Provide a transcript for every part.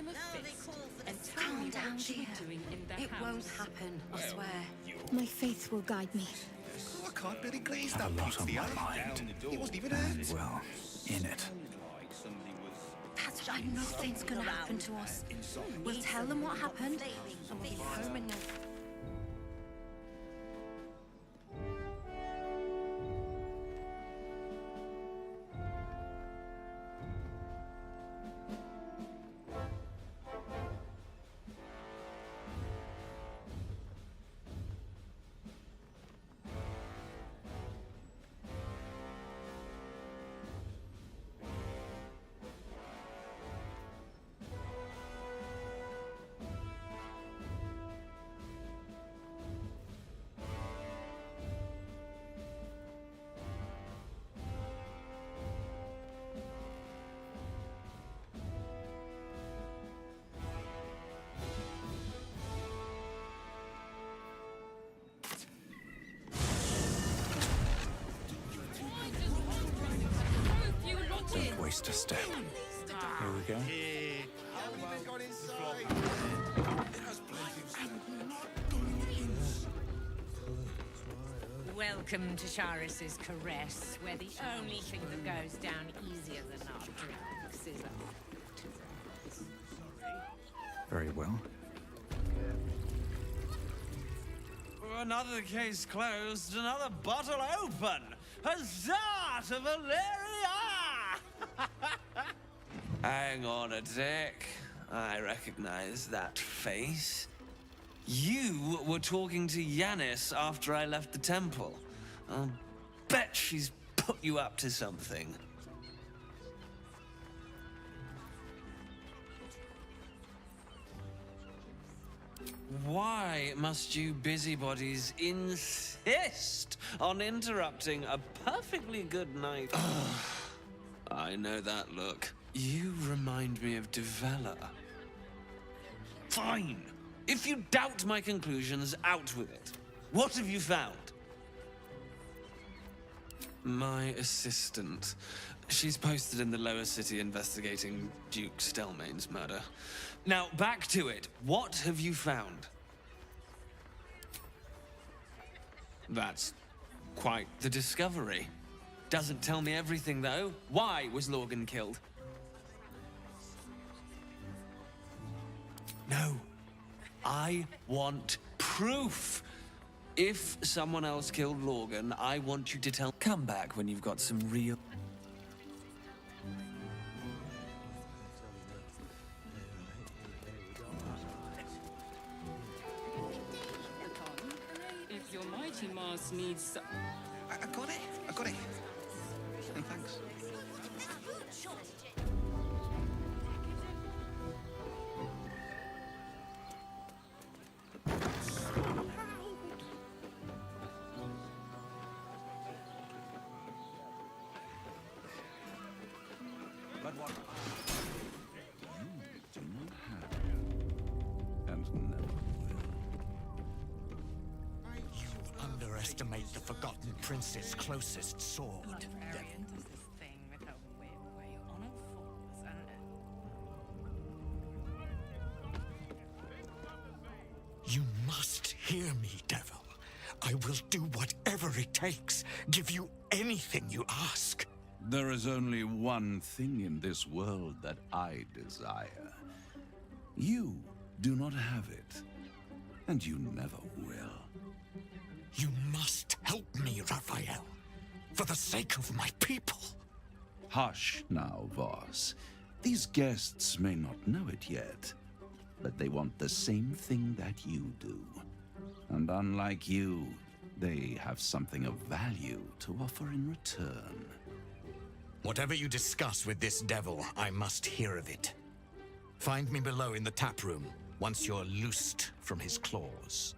I'm a fist, and tell Calm me down, what you're dear. doing in the It house. won't happen, I swear. My faith will guide me. Oh, I can't really glaze I have that a lot on pizza. my mind. He wasn't even hurt. Well, in it. That's why nothing's gonna happen to us. We'll tell them what happened, and we'll be home in no... Don't waste a step. Here we go. Welcome to Charis's caress, where the only thing that goes down easier than our drinks is our... Very well. Another case closed, another bottle open. Huzzah to Valeria! Hang on a tick. I recognize that face. You were talking to Yanis after I left the temple. I'll bet she's put you up to something. Why must you busybodies insist on interrupting a perfectly good night? I know that look. You remind me of Devella. Fine. If you doubt my conclusions, out with it. What have you found? My assistant. She's posted in the lower city investigating Duke Stelmane's murder. Now, back to it. What have you found? That's quite the discovery. Doesn't tell me everything, though. Why was Lorgan killed? No. I want proof. If someone else killed Lorgan, I want you to tell... Come back when you've got some real... If your mighty Mars needs... I got it. I got it. Thanks. But what you do not have, and never will. You underestimate the Forgotten Prince's closest sword. Librarian does this thing with her whip where you're on all fours and... You must hear me, Devil. I will do whatever it takes. Give you anything you ask. There is only one thing in this world that I desire. You do not have it, and you never will. You must help me, Raphael. For the sake of my people. Hush now, Voss. These guests may not know it yet, but they want the same thing that you do. And unlike you, they have something of value to offer in return. Whatever you discuss with this devil, I must hear of it. Find me below in the tap room, once you're loosed from his claws.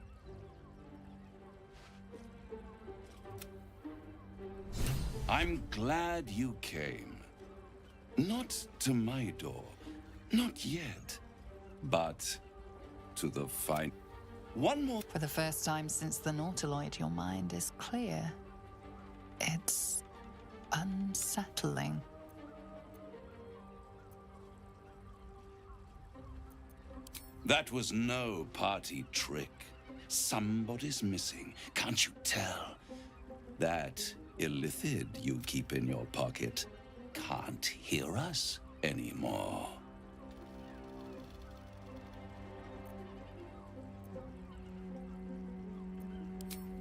I'm glad you came. Not to my door, not yet, but to the fine. One more. For the first time since the Nautiloid, your mind is clear. It's unsettling. That was no party trick. Somebody's missing, can't you tell? That illithid you keep in your pocket can't hear us anymore.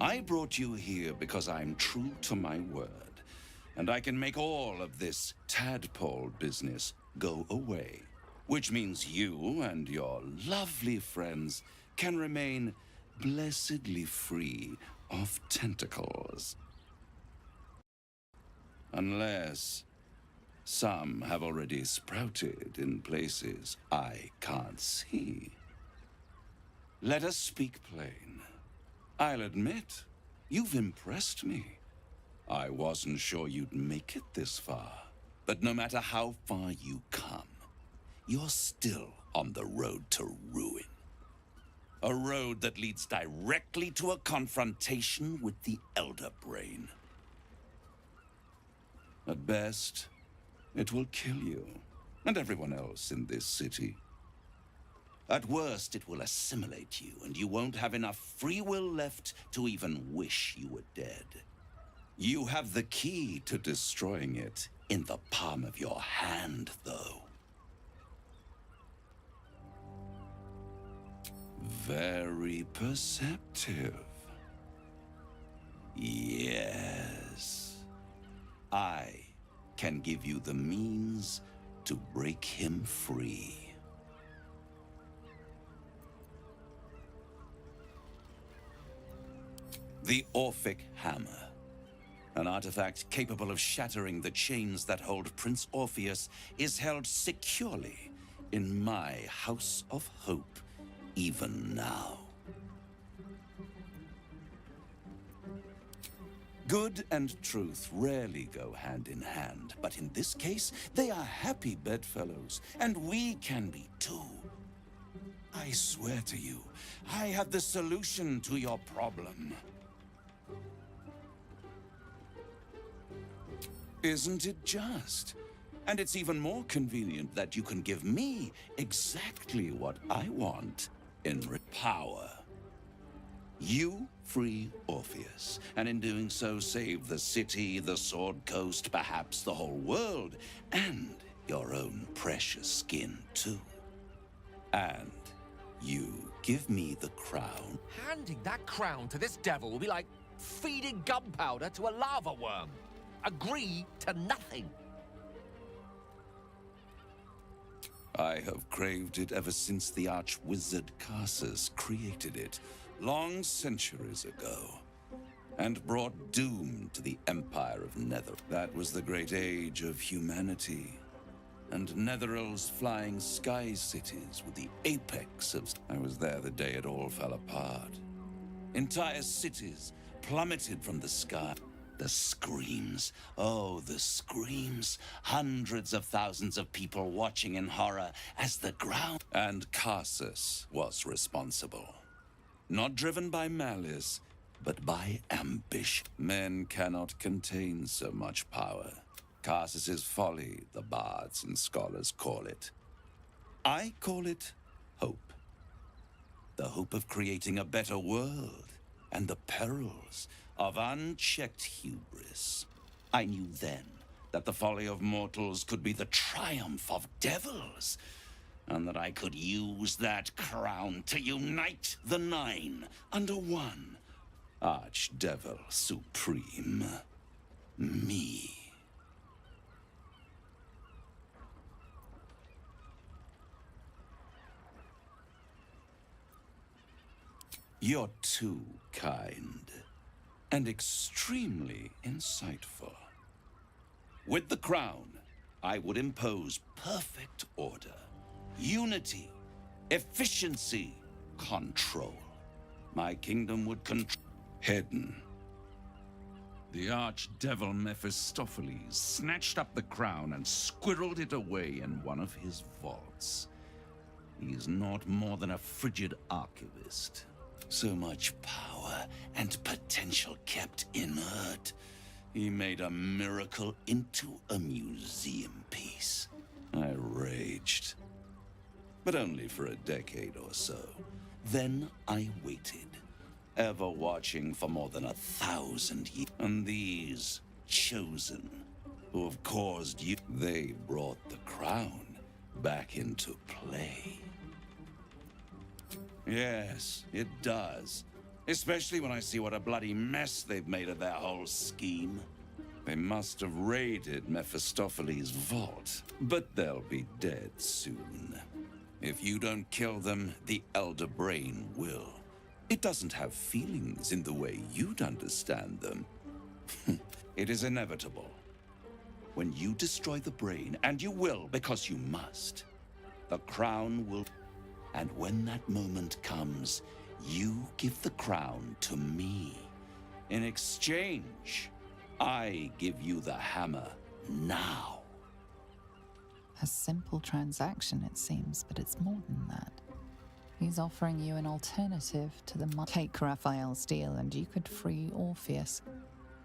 I brought you here because I'm true to my word, and I can make all of this tadpole business go away, which means you and your lovely friends can remain blessedly free of tentacles. Unless some have already sprouted in places I can't see. Let us speak plain. I'll admit, you've impressed me. I wasn't sure you'd make it this far. But no matter how far you come, you're still on the road to ruin. A road that leads directly to a confrontation with the Elder Brain. At best, it will kill you, and everyone else in this city. At worst, it will assimilate you, and you won't have enough free will left to even wish you were dead. You have the key to destroying it in the palm of your hand, though. Very perceptive. Yes. I can give you the means to break him free. The Orphic Hammer. An artifact capable of shattering the chains that hold Prince Orpheus is held securely in my House of Hope, even now. Good and truth rarely go hand in hand, but in this case, they are happy bedfellows, and we can be too. I swear to you, I have the solution to your problem. Isn't it just? And it's even more convenient that you can give me exactly what I want in power. You free Orpheus, and in doing so save the city, the Sword Coast, perhaps the whole world, and your own precious skin too. And you give me the crown. Handing that crown to this devil will be like feeding gunpowder to a lava worm. Agree to nothing. I have craved it ever since the arch-wizard Carsus created it, long centuries ago, and brought doom to the Empire of Nether. That was the great age of humanity, and Netherill's flying sky cities were the apex of... I was there the day it all fell apart. Entire cities plummeted from the sky. The screams, oh, the screams. Hundreds of thousands of people watching in horror as the ground... And Carsus was responsible. Not driven by malice, but by ambition. Men cannot contain so much power. Carsus's folly, the bards and scholars call it. I call it hope. The hope of creating a better world, and the perils of unchecked hubris. I knew then that the folly of mortals could be the triumph of devils, and that I could use that crown to unite the Nine under one Archdevil Supreme. Me. You're too kind. And extremely insightful. With the crown, I would impose perfect order, unity, efficiency, control. My kingdom would control... Hidden. The archdevil Mephistopheles snatched up the crown and squirreled it away in one of his vaults. He's not more than a frigid archivist. So much power and potential kept inert. He made a miracle into a museum piece. I raged. but only for a decade or so. Then I waited, ever watching for more than 1,000 years. And these chosen, who have caused you, they brought the crown back into play. Yes, it does. Especially when I see what a bloody mess they've made of their whole scheme. They must have raided Mephistopheles' vault, but they'll be dead soon. If you don't kill them, the Elder Brain will. It doesn't have feelings in the way you'd understand them. It is inevitable. When you destroy the brain, and you will because you must, the crown will... And when that moment comes, you give the crown to me. In exchange, I give you the hammer now. A simple transaction, it seems, but it's more than that. He's offering you an alternative to the Take Raphael's deal, and you could free Orpheus.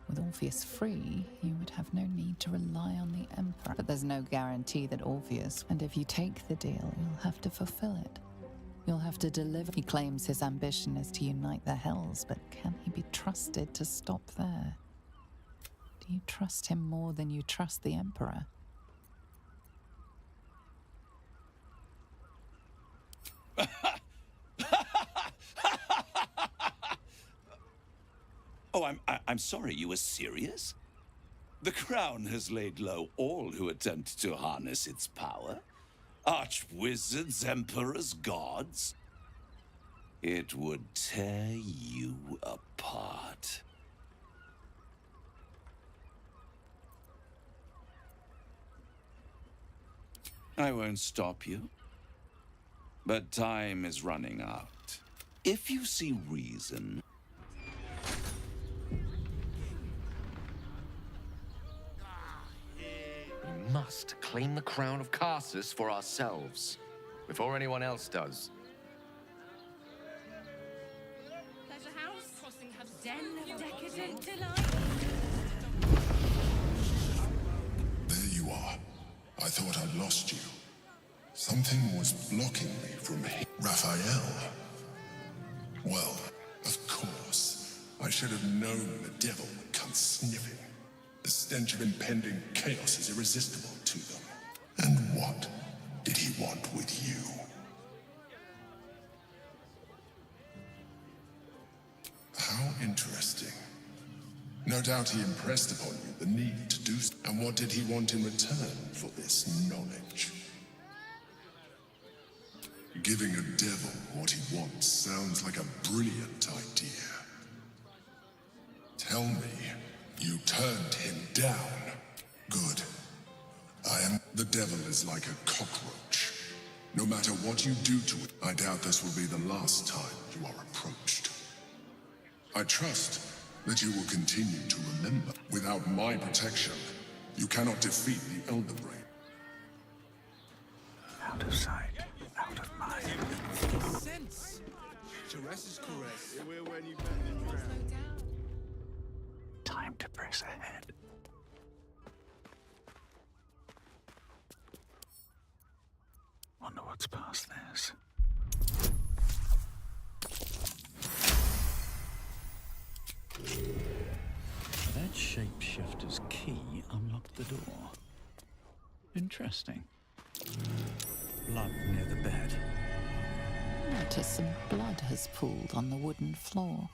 With Orpheus free, you would have no need to rely on the Emperor. But there's no guarantee that Orpheus... And if you take the deal, you'll have to fulfill it. You'll have to deliver. He claims his ambition is to unite the Hells, but can he be trusted to stop there? Do you trust him more than you trust the Emperor? Oh, I'm sorry, you were serious? The crown has laid low all who attempt to harness its power. Arch-wizards, emperors, gods. It would tear you apart. I won't stop you. But time is running out. If you see reason... We must claim the crown of Carsus for ourselves, before anyone else does. Pleasure house, crossing hub's den of decadent delight. There you are. I thought I'd lost you. Something was blocking me from Raphael. Well, of course. I should have known the devil would come sniffing. The stench of impending chaos is irresistible to them. And what did he want with you? How interesting. No doubt he impressed upon you the need to do so. And what did he want in return for this knowledge? Giving a devil what he wants sounds like a brilliant idea. Tell me, you turned him down. Good. The devil is like a cockroach. No matter what you do to it, I doubt this will be the last time you are approached. I trust that you will continue to remember. Without my protection, you cannot defeat the Elder Brain. Out of sight, out of mind. Sense. Caress is caress. Time to press ahead. Wonder what's past this. That shapeshifter's key unlocked the door. Interesting. Blood near the bed. Notice some blood has pooled on the wooden floor.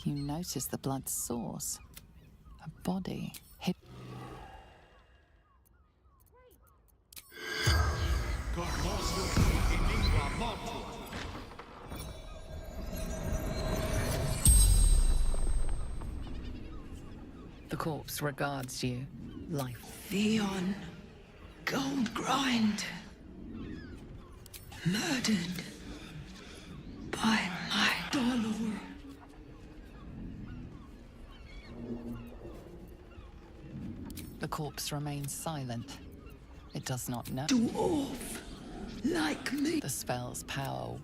You notice the blood's source. A body hid. The corpse regards you, life. Theon, gold grind, murdered by my Baldur. The corpse remains silent. It does not know. Dwarf, like me. The spell's power.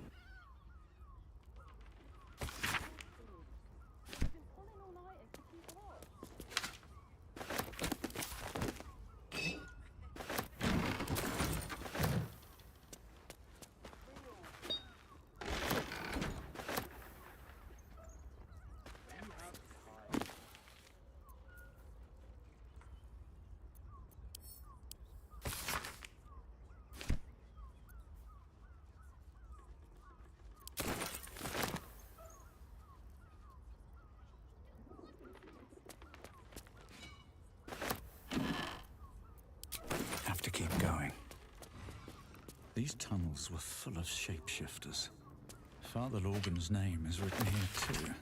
These tunnels were full of shapeshifters. Father Logan's name is written here too.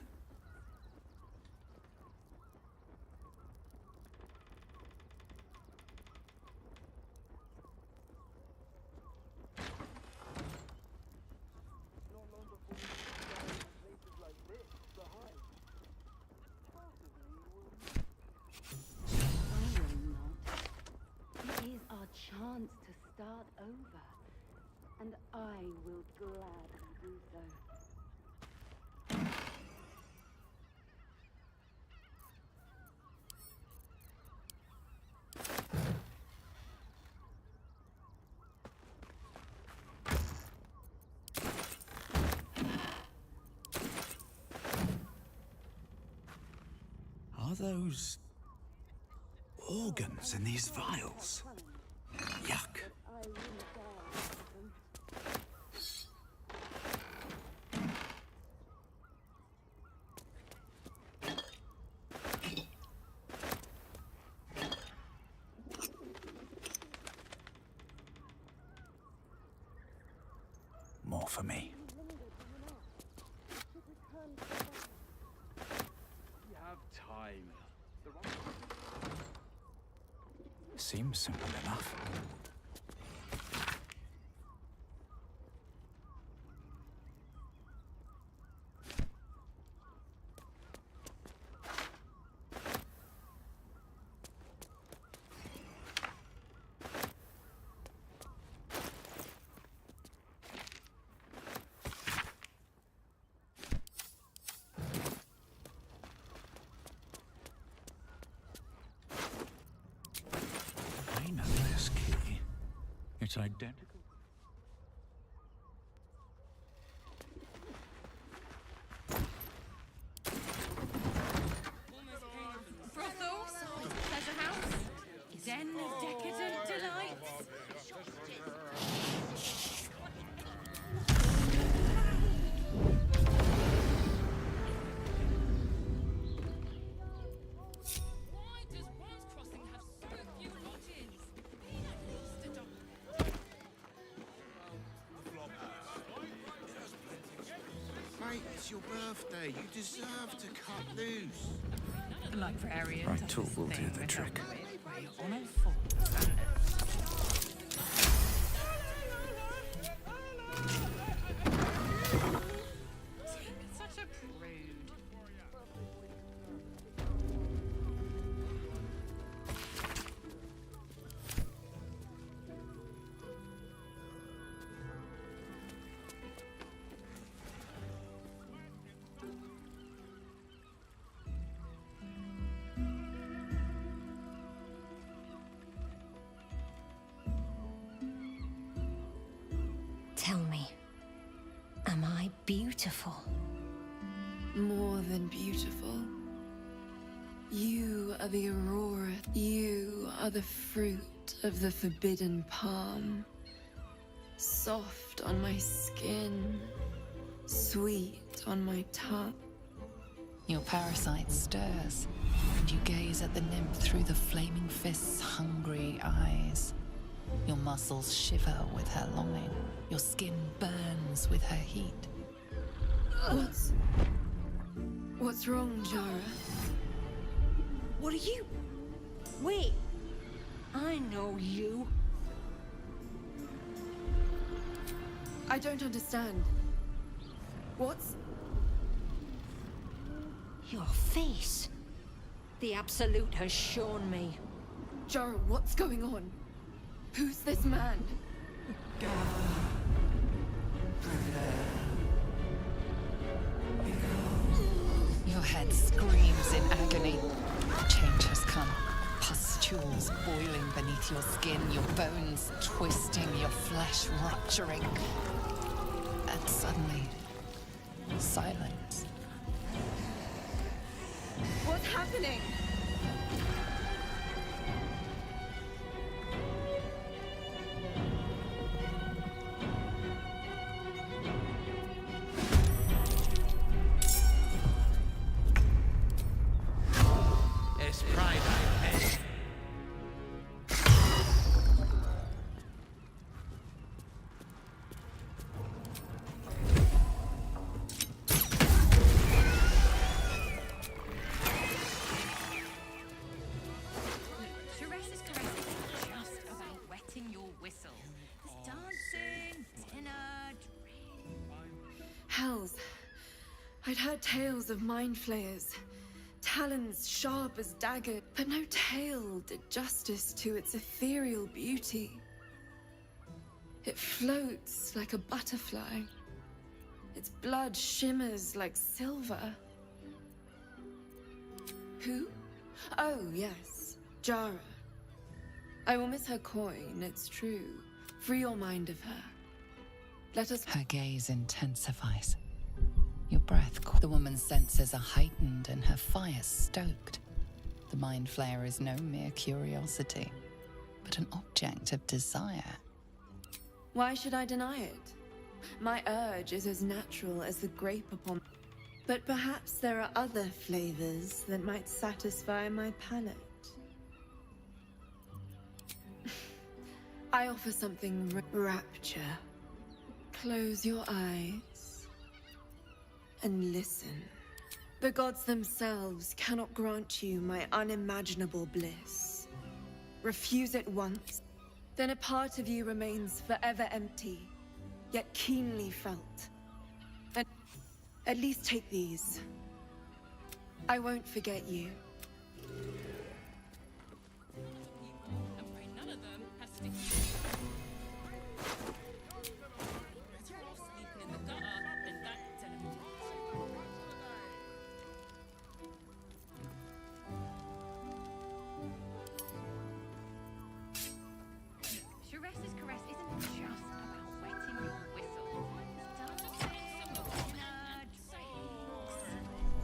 Chance to start over, and I will gladly do so. Are those organs in these vials? Yuck. More for me. You have time. Seems simple enough. I know this key. It's identical. Brothel, pleasure house, den of decadent delights. Why does Bronze Crossing have so few lodges? Mate, it's your birthday. You deserve to cut loose. The librarian Right does tool this will do thing the with trick. her bravery on all fours and such a prude. Tell me, am I beautiful? More than beautiful. You are the aurora. You are the fruit of the forbidden palm. Soft on my skin, sweet on my tongue. Your parasite stirs, and you gaze at the nymph through the flaming fist's hungry eyes. Your muscles shiver with her longing. Your skin burns with her heat. What's wrong, Jara? What are you? Wait, I know you. I don't understand. What's... Your face. The Absolute has shown me. Jara, what's going on? Who's this man? Your head screams in agony. Change has come. Pustules boiling beneath your skin, your bones twisting, your flesh rupturing. And suddenly, silence. What's happening? It's pride I pay. heard tales of mind flayers, talons sharp as daggers, but no tale did justice to its ethereal beauty. It floats like a butterfly. Its blood shimmers like silver. Who? Oh, yes, Jara. I will miss her coin, it's true. Free your mind of her. Let us... Her gaze intensifies. Your breath... The woman's senses are heightened and her fire stoked. The mind flayer is no mere curiosity, but an object of desire. Why should I deny it? My urge is as natural as the grape upon... But perhaps there are other flavors that might satisfy my palate. I offer something rapture. Close your eyes and listen. The gods themselves cannot grant you my unimaginable bliss. Refuse it once, then a part of you remains forever empty, yet keenly felt. And at least take these. I won't forget you.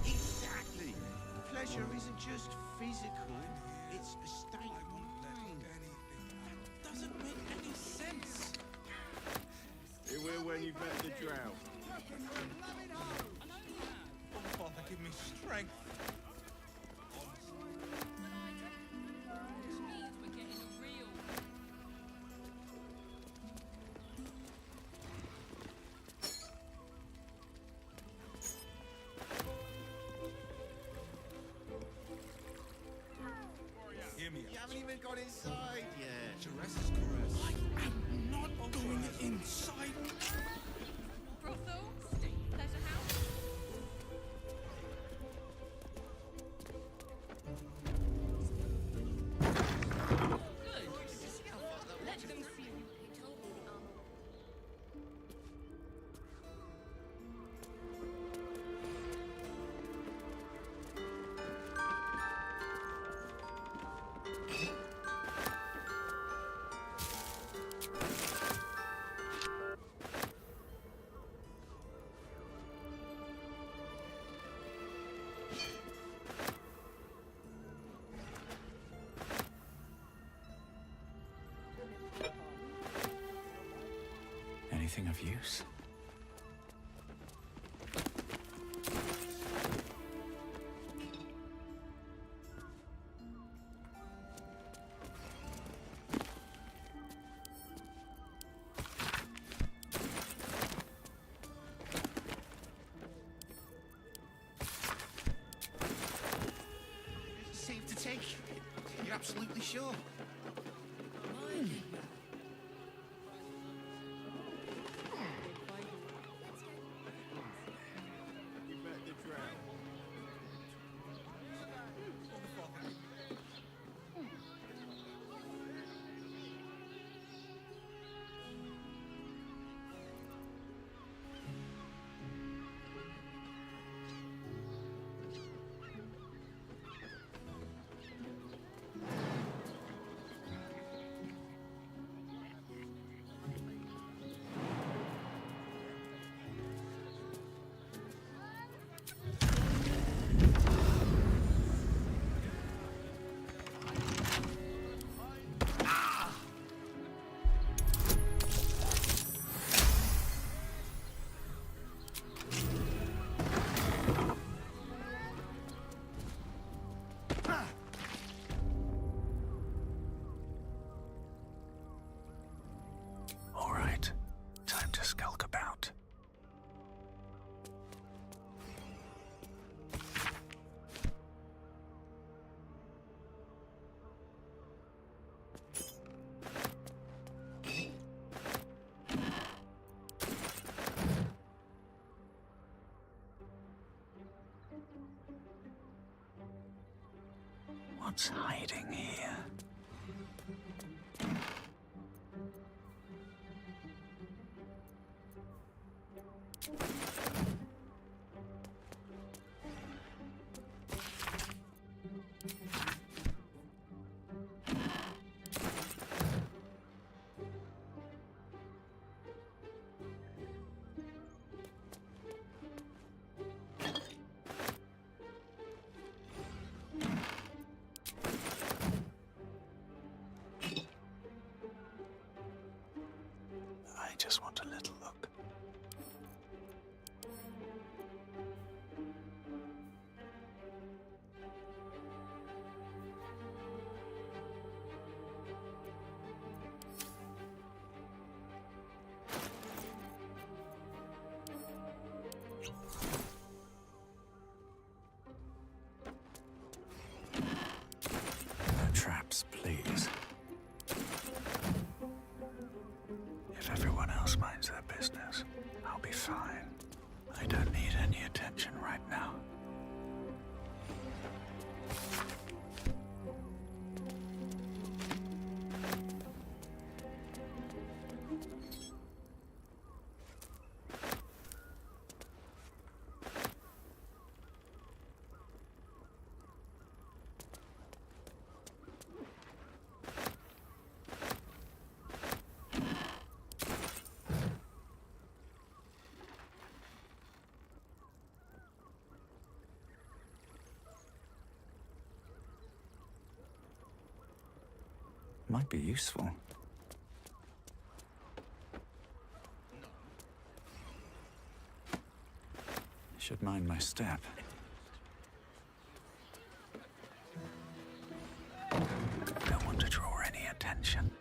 Exactly. Pleasure isn't just physical, it's a state of mind. Doesn't make any sense. It will when you've met the drought. Father, give me strength. You haven't even got inside yet. Teresa's caress. I am not going inside. Brothel? Pleasure house? Good. Let them see you. Anything of use? Safe to take. You're absolutely sure. You've met the drought. What's hiding here? I just want a little look. No traps, please. If everyone else minds their business, I'll be fine. I don't need any attention right now. Might be useful. Should mind my step. Don't want to draw any attention.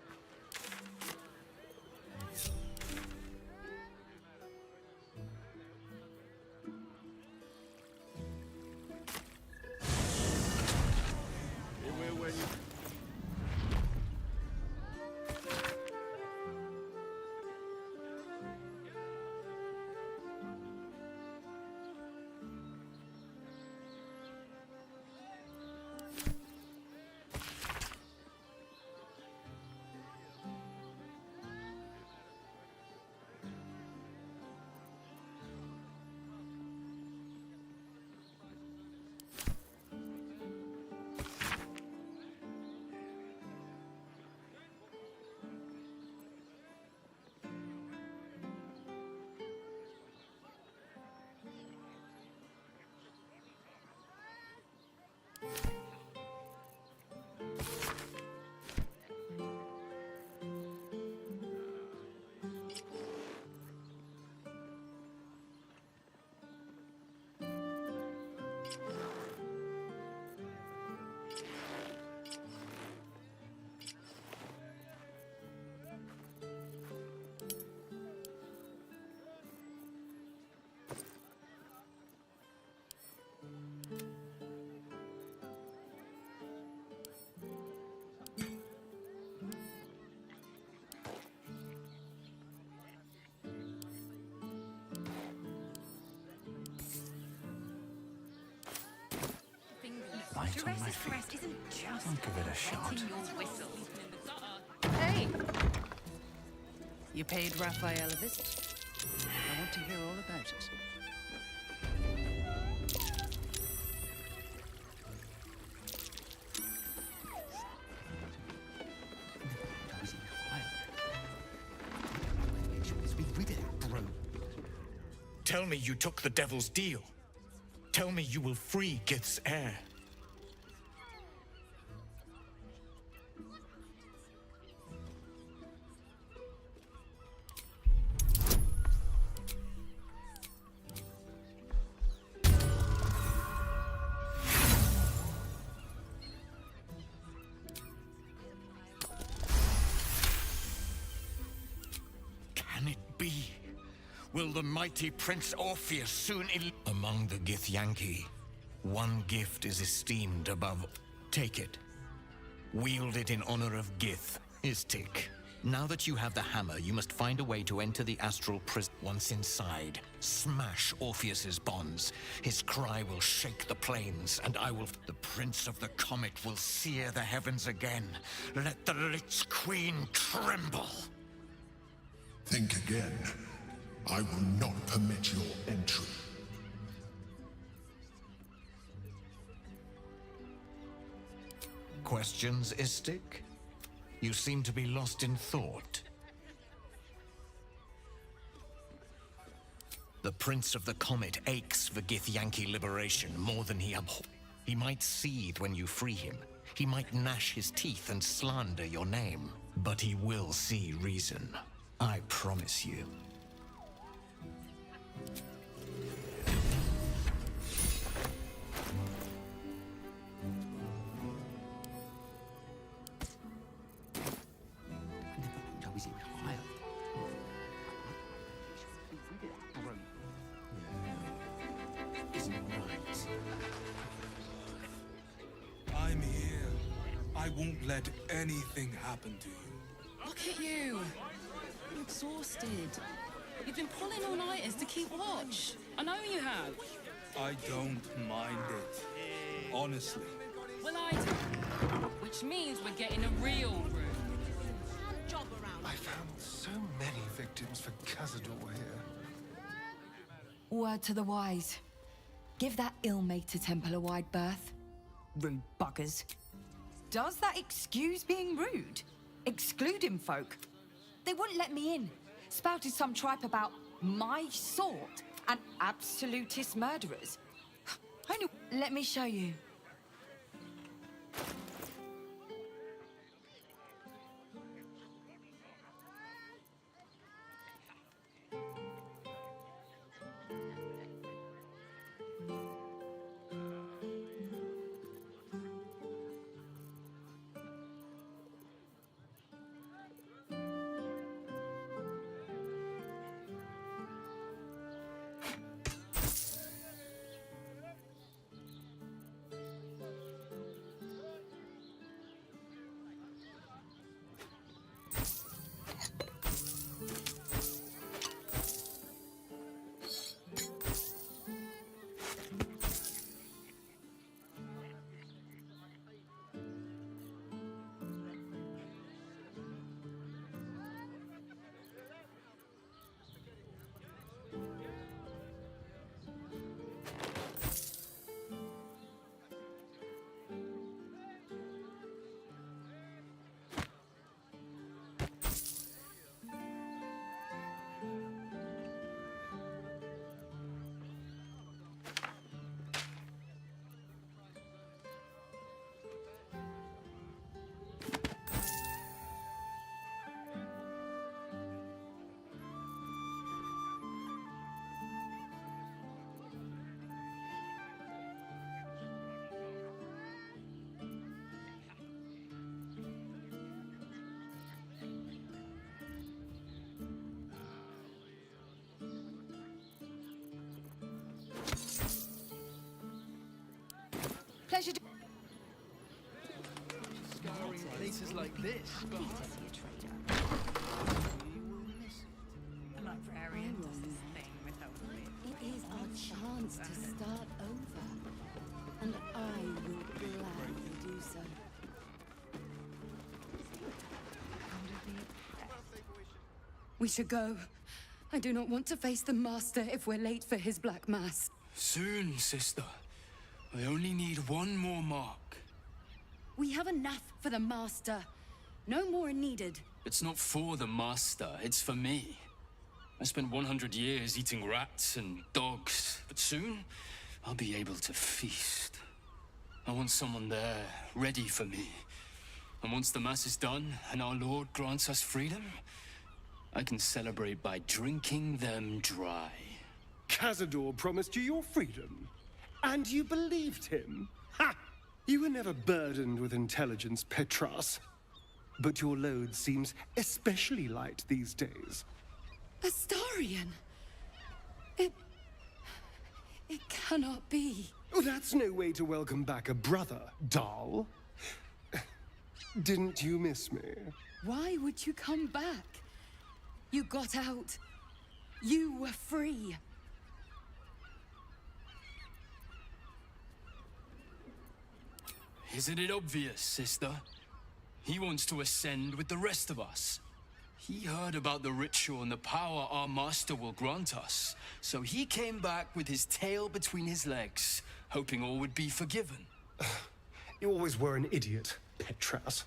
Light on my feet. I'll give it a shot. Hey! You paid Raphael a visit. I want to hear all about it. Tell me you took the devil's deal. Tell me you will free Gith's heir. Can it be? Will the mighty Prince Orpheus soon Among the Githyanki, one gift is esteemed above. Take it. Wield it in honor of Gith, his tick. Now that you have the hammer, you must find a way to enter the astral prison. Once inside, smash Orpheus's bonds. His cry will shake the plains, and I will... The Prince of the Comet will sear the heavens again. Let the Lich Queen tremble. Think again. I will not permit your entry. Questions, Istik? You seem to be lost in thought. The Prince of the Comet aches for Githyanki liberation more than he abhors. He might seethe when you free him. He might gnash his teeth and slander your name. But he will see reason. I promise you. I'm here. I won't let anything happen to you. Look at you. You're exhausted. You've been pulling all-nighters to keep watch. I know you have. I don't mind it. Honestly. Well, I do. Which means we're getting a real room. I found so many victims for Cazador here. Word to the wise. Give that ill-mate a temple a wide berth. Rude buggers. Does that excuse being rude? Excluding folk? They wouldn't let me in. Spouted some tripe about my sort and absolutist murderers. I knew. Let me show you. Pleasure to... Scouring places like this. The librarian does this thing without me. It is our chance to start over. And I will gladly do so. We should go. I do not want to face the Master if we're late for his Black Mass. Soon, sister. I only need one more mark. We have enough for the Master. No more needed. It's not for the Master, it's for me. I spent 100 years eating rats and dogs, but soon I'll be able to feast. I want someone there, ready for me. And once the Mass is done and our Lord grants us freedom, I can celebrate by drinking them dry. Cazador promised you your freedom. And you believed him? Ha! You were never burdened with intelligence, Petras. But your load seems especially light these days. Astarion! It cannot be. Oh, that's no way to welcome back a brother, doll. Didn't you miss me? Why would you come back? You got out. You were free. Isn't it obvious, sister? He wants to ascend with the rest of us. He heard about the ritual and the power our master will grant us. So he came back with his tail between his legs, hoping all would be forgiven. You always were an idiot, Petras.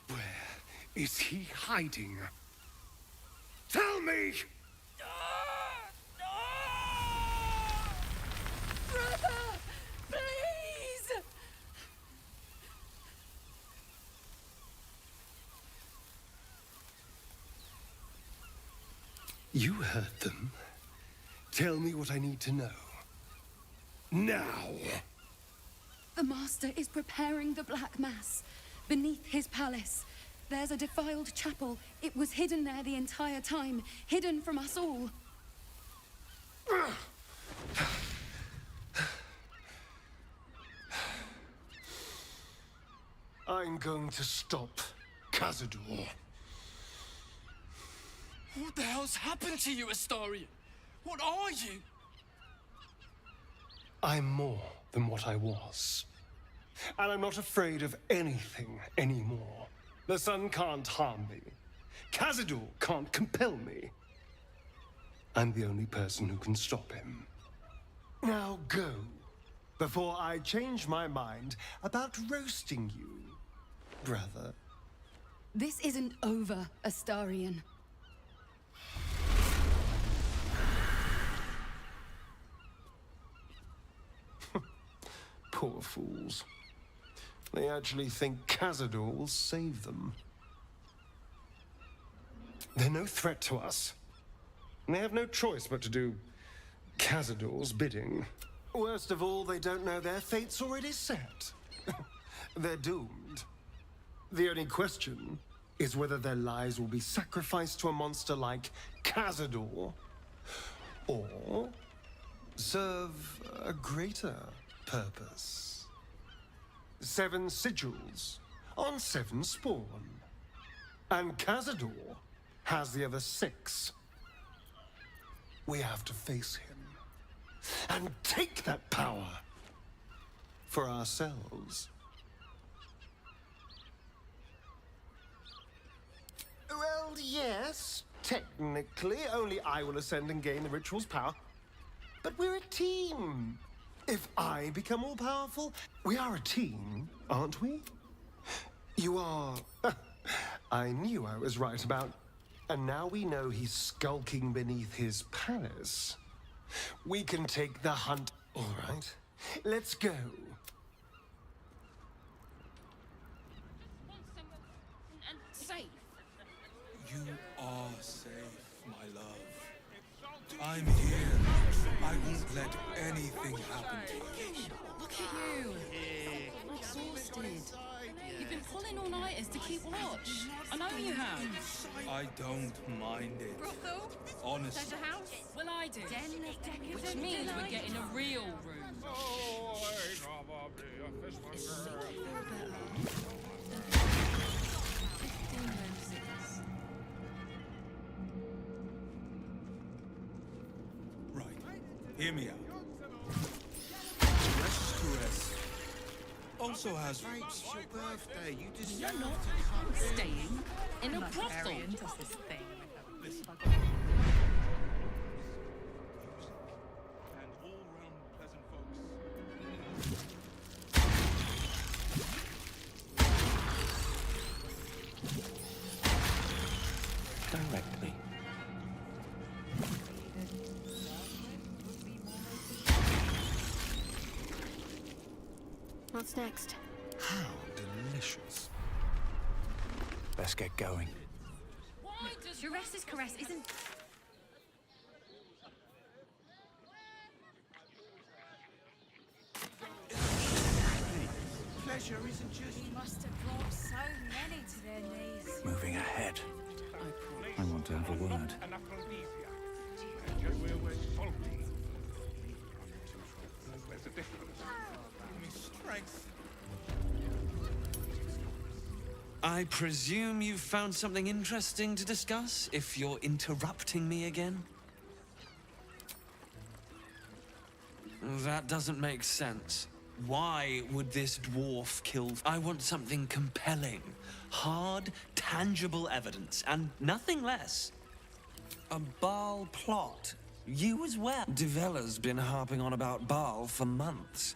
Where is he hiding? Tell me! Brother! Please! You heard them. Tell me what I need to know. Now! The Master is preparing the Black Mass beneath his palace. There's a defiled chapel. It was hidden there the entire time, hidden from us all. I'm going to stop Cazador. What the hell's happened to you, Astarion? What are you? I'm more than what I was. And I'm not afraid of anything anymore. The sun can't harm me. Cazador can't compel me. I'm the only person who can stop him. Now go, before I change my mind about roasting you, brother. This isn't over, Astarion. Poor fools. They actually think Cazador will save them. They're no threat to us. And they have no choice but to do Cazador's bidding. Worst of all, they don't know their fate's already set. They're doomed. The only question is whether their lives will be sacrificed to a monster like Cazador, or serve a greater purpose. 7 sigils on 7 spawn. And Cazador has the other 6. We have to face him and take that power for ourselves. Well, yes, technically, only I will ascend and gain the ritual's power. But we're a team. If I become all powerful, we are a team, aren't we? You are... I knew I was right about... And now we know he's skulking beneath his palace. We can take the hunt. All right, let's go. And safe. You are safe, my love. I'm here. I won't let anything happen to you. Look at you. I'm exhausted. You've been pulling all-nighters to keep watch. I know you have. I don't mind it. Brothel? Honestly. Pleasure house? Well, I do. Which means we're getting a real room. Right. Hear me out. Caress also has It's your birthday. You just You're not staying in a brothel. Does this thing. Directly. What's next? How delicious. Let's get going. Why does Jerez's caress isn't... Pleasure isn't just... He must have brought so many to their knees. Moving ahead. I want to have a word. everywhere we're salty. There's a difference. Give me strength. I presume you've found something interesting to discuss, if you're interrupting me again? That doesn't make sense. Why would this dwarf kill? I want something compelling. Hard, tangible evidence, and nothing less. A Baal plot. You as well. Devella's been harping on about Baal for months.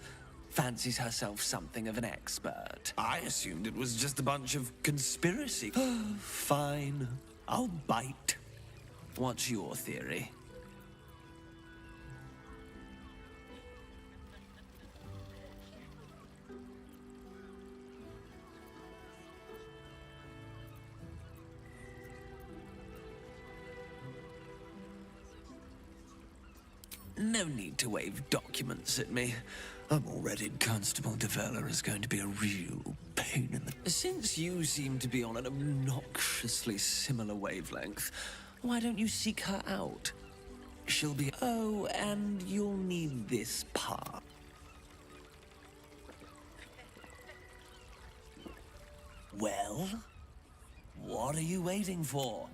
Fancies herself something of an expert. I assumed it was just a bunch of conspiracy. Fine. I'll bite. What's your theory? No need to wave documents at me. I'm already Constable Devella is going to be a real pain in the... Since you seem to be on an obnoxiously similar wavelength, why don't you seek her out? She'll be... Oh, and you'll need this part. Well, what are you waiting for?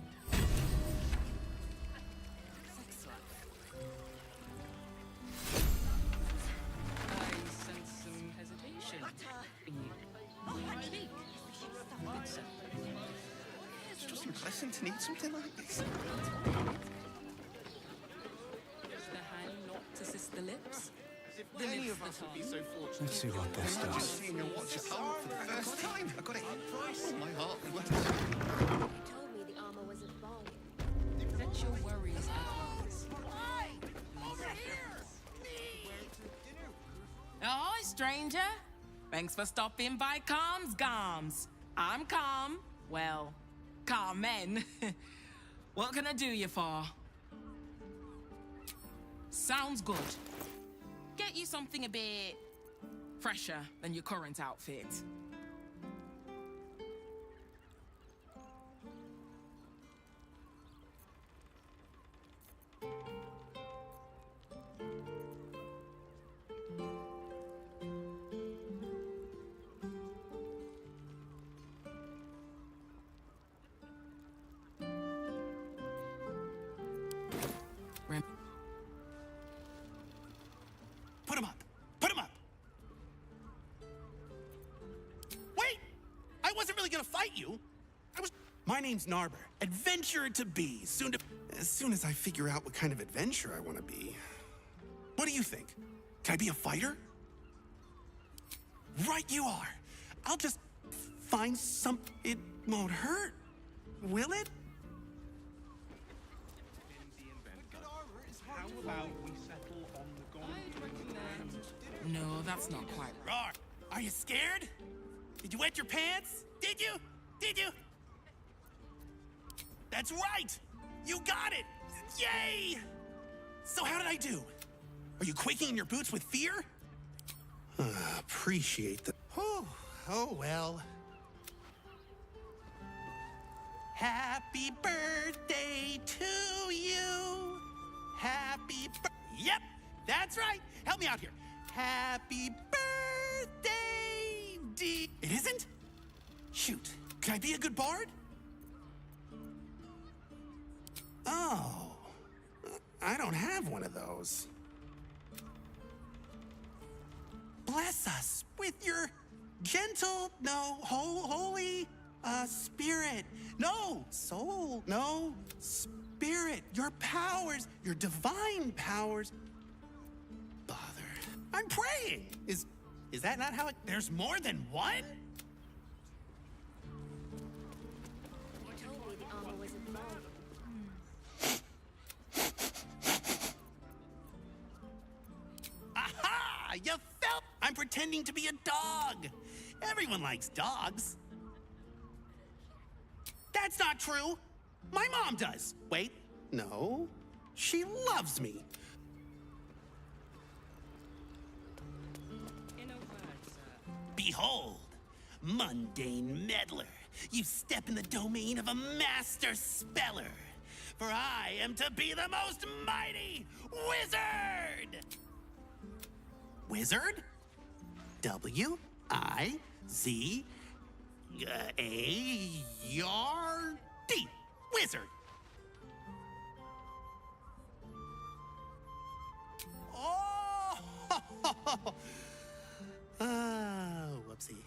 It's just impressive to need something like this. The hand not to sister lips. If any of us would be so fortunate. Let's see what this does. Just seeing your watch apart for the first time. I got it. Oh, my heart. You told me the armor was at Baldur. Let your worries advance. Oh, hi, stranger. Thanks for stopping by Calm's Gums. I'm Calm. Well, Carmen. What can I do you for? Sounds good. Get you something a bit fresher than your current outfit. Put him up! Put him up! Wait! I wasn't really gonna fight you. My name's Narber. Adventurer to be. As soon as I figure out what kind of adventurer I want to be. What do you think? Can I be a fighter? Right you are. I'll just find some... It won't hurt, will it? How about we settle on the gold? No, that's not quite. Roar! Are you scared? Did you wet your pants? Did you? Did you? That's right! You got it! Yay! So how did I do? Are you quaking in your boots with fear? Appreciate the... Oh well. Happy birthday to you. Happy Yep, that's right. Help me out here. Happy birthday, D. It isn't? Shoot. Can I be a good bard? Oh. I don't have one of those. Bless us with your gentle, no, holy, spirit. No, soul, no, spirit. Your powers, your divine powers. Bother. I'm praying. Is that not how it... There's more than one? You told me the armor was at Baldur. Aha! You felt... I'm pretending to be a dog. Everyone likes dogs. That's not true. My mom does. Wait, no. She loves me. In a word, sir. Behold, mundane meddler. You step in the domain of a master speller. for I am to be the most mighty wizard! Wizard? W-I-Z-A-R-D. Wizard. Oh! Whoopsie.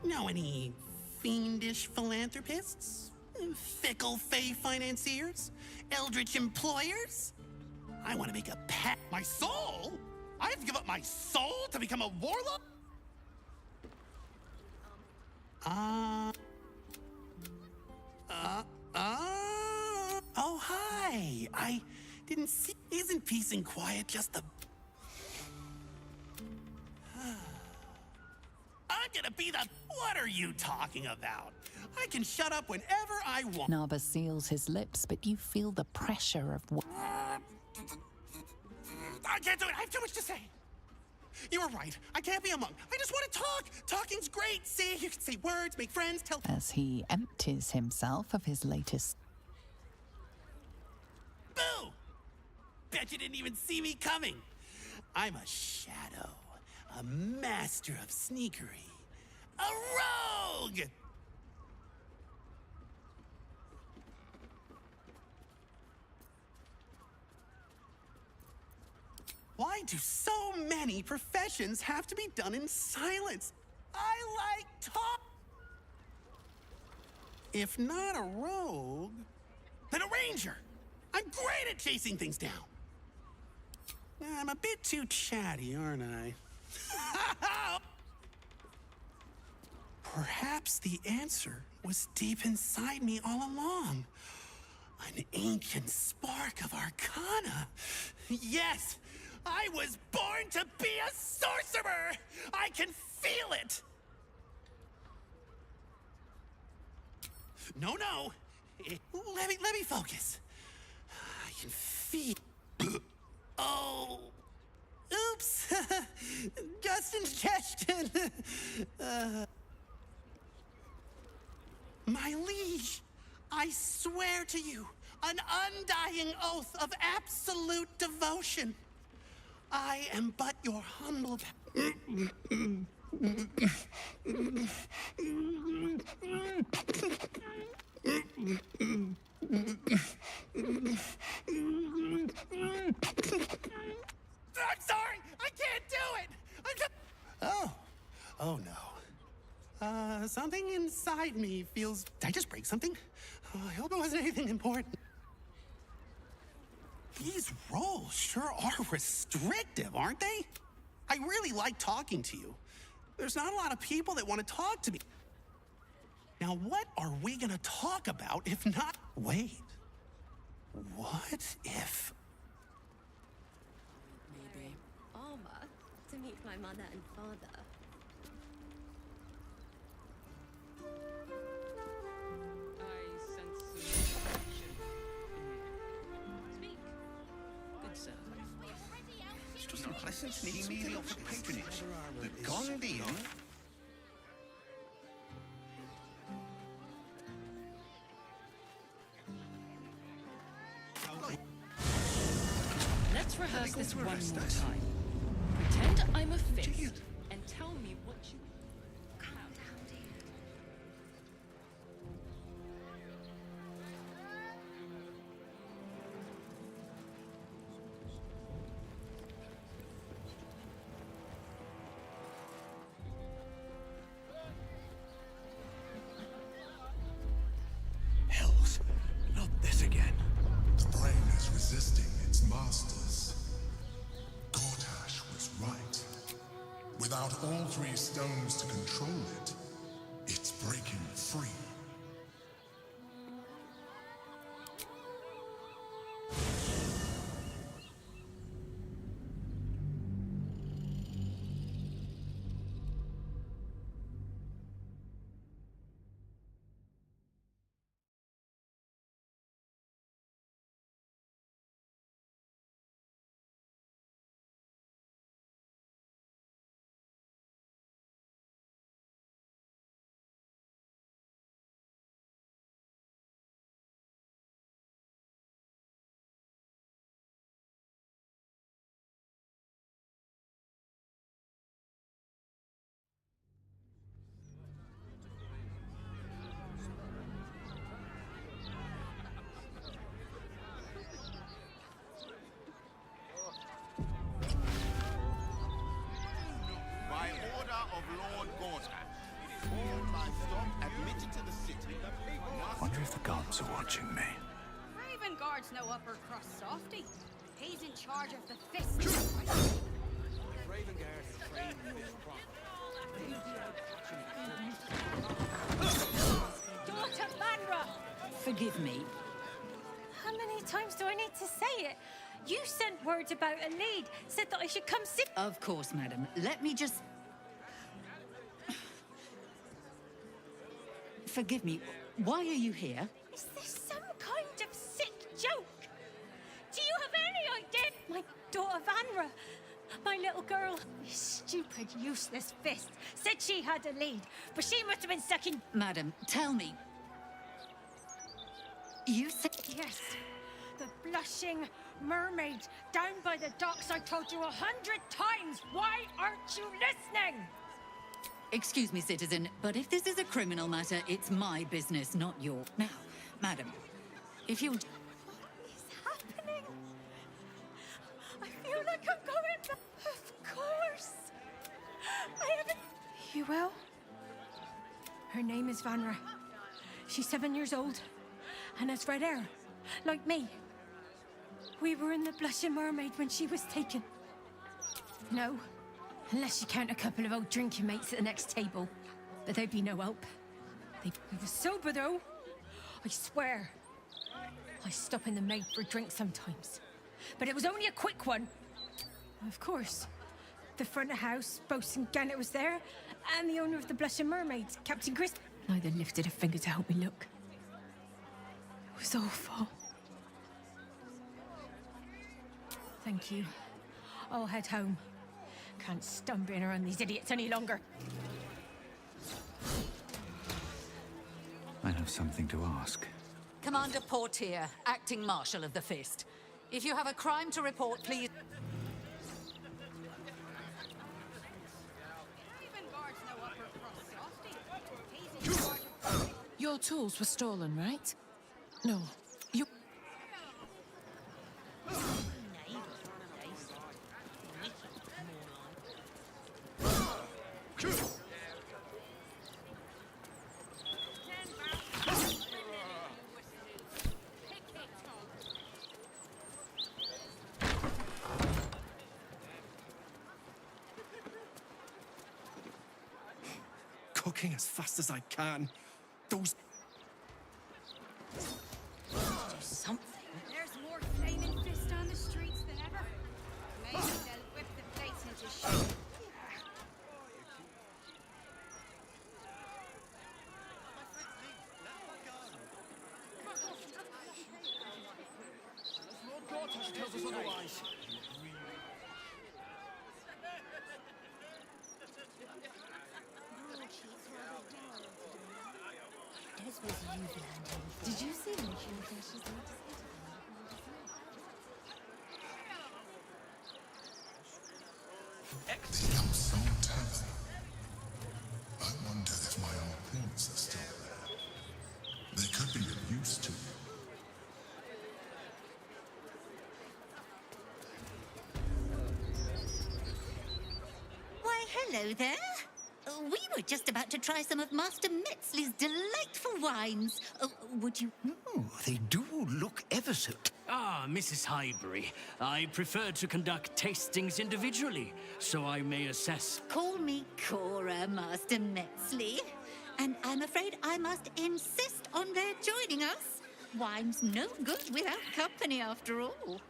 Know any fiendish philanthropists? Fickle fey financiers? Eldritch employers? I want to make a pet. My soul? I have to give up my soul to become a warlock? Oh, hi. I didn't see. Isn't peace and quiet just the... I'm gonna be the... What are you talking about? I can shut up whenever I want. Naba seals his lips, but you feel the pressure of... I can't do it. I have too much to say. You were right. I can't be a monk. I just want to talk. Talking's great. See, you can say words, make friends, tell... As he empties himself of his latest... Boo! Bet you didn't even see me coming. I'm a shadow, a master of sneakery, a rogue! Why do so many professions have to be done in silence? I like talk. If not a rogue, then a ranger. I'm great at chasing things down. I'm a bit too chatty, aren't I? Perhaps the answer was deep inside me all along. An ancient spark of arcana. Yes! I was born to be a sorcerer! I can feel it! No. Let me focus. I can feel... Oh... Oops! Just indigestion. My liege, I swear to you, an undying oath of absolute devotion. I am but your humble... I'm sorry! I can't do it! I'm just... Oh no. Something inside me feels... Did I just break something? I hope it wasn't anything important. These roles sure are restrictive, aren't they? I really like talking to you. There's not a lot of people that want to talk to me. Now, what are we gonna talk about if not... Wait. What if... Maybe. Armor to meet my mother and father. I sense some action. Speak. Good sir. It's just a pleasant email for patronage. The Gondian... Let's rehearse this one more time. Pretend I'm a fist and tell me what you... Calm down, dear. Hells, not this again. The brain is resisting its masters. Gortash was right. Without all three stones to control it, it's breaking free. Lord Gortash. All livestock admitted to the city. Wonder if the gods are watching me. Raven Guard's no upper crust softy. He's in charge of the fist. Raven Guard is trained in this Daughter Manra! Forgive me. How many times do I need to say it? You sent words about a lead, said that I should come sit. Of course, madam. Let me just... Forgive me. Why are you here? Is this some kind of sick joke? Do you have any idea? My daughter Vanra, my little girl, this stupid, useless fist, said she had a lead, but she must have been stuck in... Madam, tell me. You said... Yes, the blushing mermaid down by the docks. I told you 100 times. Why aren't you listening? Excuse me, citizen, but if this is a criminal matter, it's my business, not yours. Now, madam, if you... What is happening? I feel like I'm going back. Of course. I haven't... You will? Her name is Vanra. She's 7 years old and has red hair, like me. We were in the Blushing Mermaid when she was taken. No, unless you count a couple of old drinking mates at the next table. But they'd be no help. We were sober, though. I swear. I stop in the maid for a drink sometimes. But it was only a quick one. Of course. The front of house, Bosun Gannet was there, and the owner of the Blushing Mermaid, Captain Chris. Neither lifted a finger to help me look. It was awful. Thank you. I'll head home. Can't stand being around these idiots any longer. I have something to ask. Commander Portier, acting marshal of the Fist. If you have a crime to report, please... Your tools were stolen, right? No, you... Cooking as fast as I can. Those... Do something. There's more flaming fists on the streets than ever. Maybe they'll whip the plates into shape. Lord Gortash tells us otherwise. Did you see when she refreshes the The Youngstone Tavern. I wonder if my old things are still there. They could be of use to you. Why, hello there. We were just about to try some of Master Metzley's delightful wines. Would you... Oh, they do look ever so... Ah, Mrs. Highbury. I prefer to conduct tastings individually, so I may assess... Call me Cora, Master Metzley. And I'm afraid I must insist on their joining us. Wine's no good without company, after all.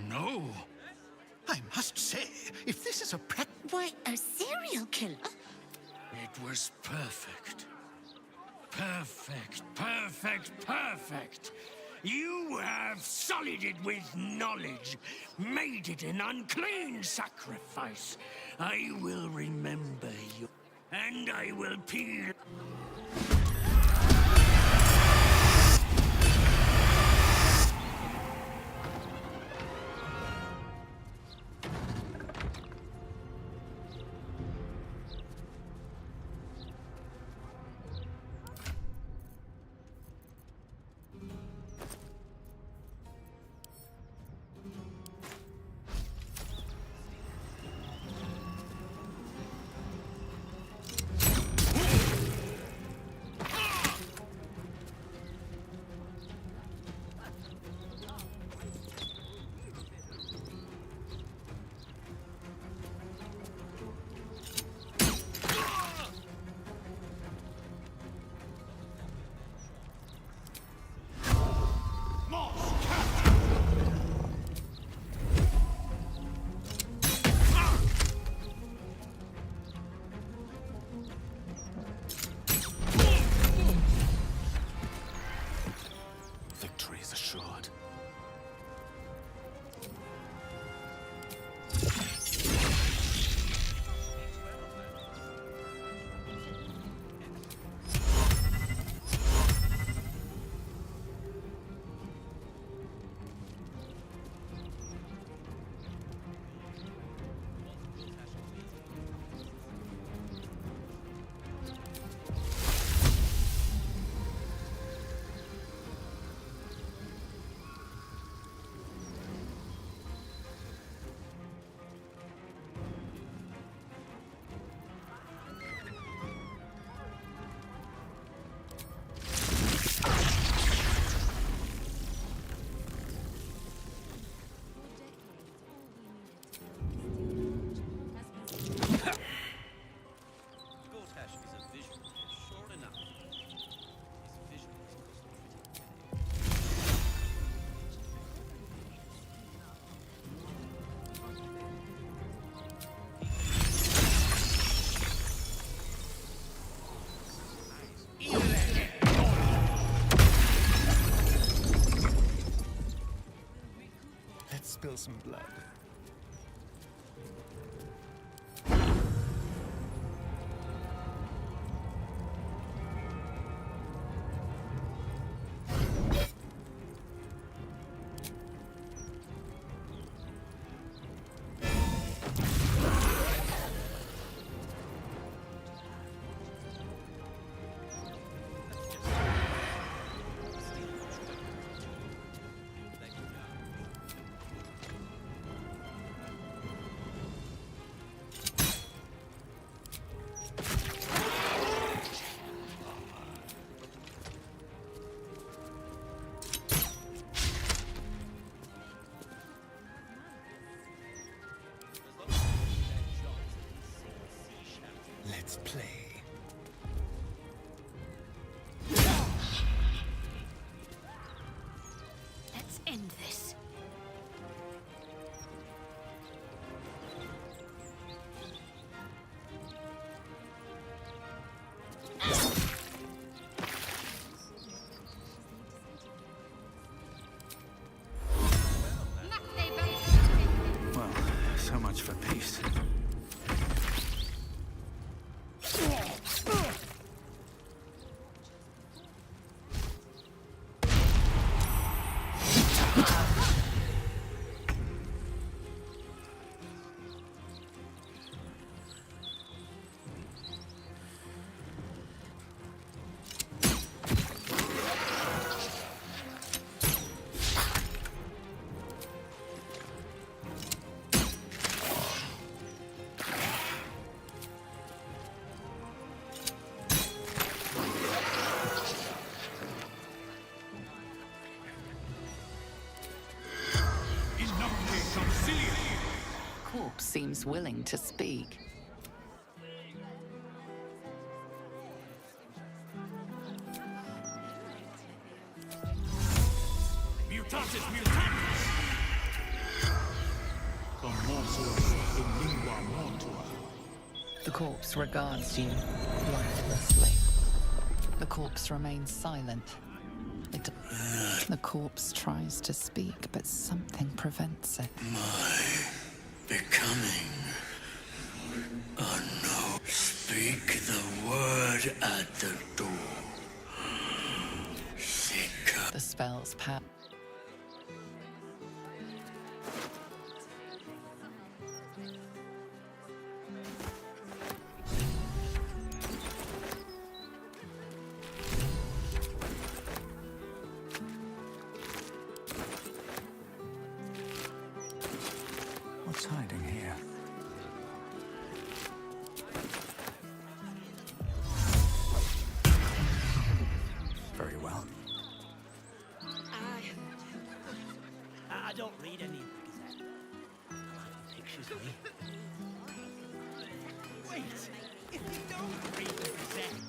No. I must say, if this is a Why, a serial killer? It was perfect. Perfect, perfect, perfect. You have sullied it with knowledge, made it an unclean sacrifice. I will remember you, and I will peel... Let's spill some blood. Let's play. Let's end this. Well, so much for peace. Corpse seems willing to speak. Mutatis mutandis! in lingua mortua. The corpse regards you lifelessly. The corpse remains silent. The corpse tries to speak, but something prevents it. Becoming. Unknown. Speak the word at the door. Seeker. The spell's power. What's hiding here? Very well. I don't read any of the Gazette. Pictures me. Wait, if you don't read the Gazette.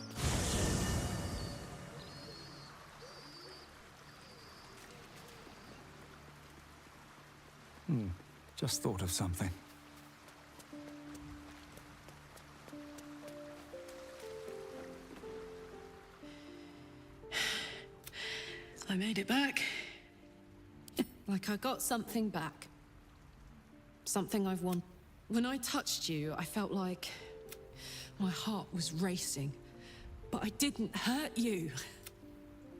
Just thought of something. I made it back. Like I got something back. Something I've won. When I touched you, I felt like my heart was racing. But I didn't hurt you.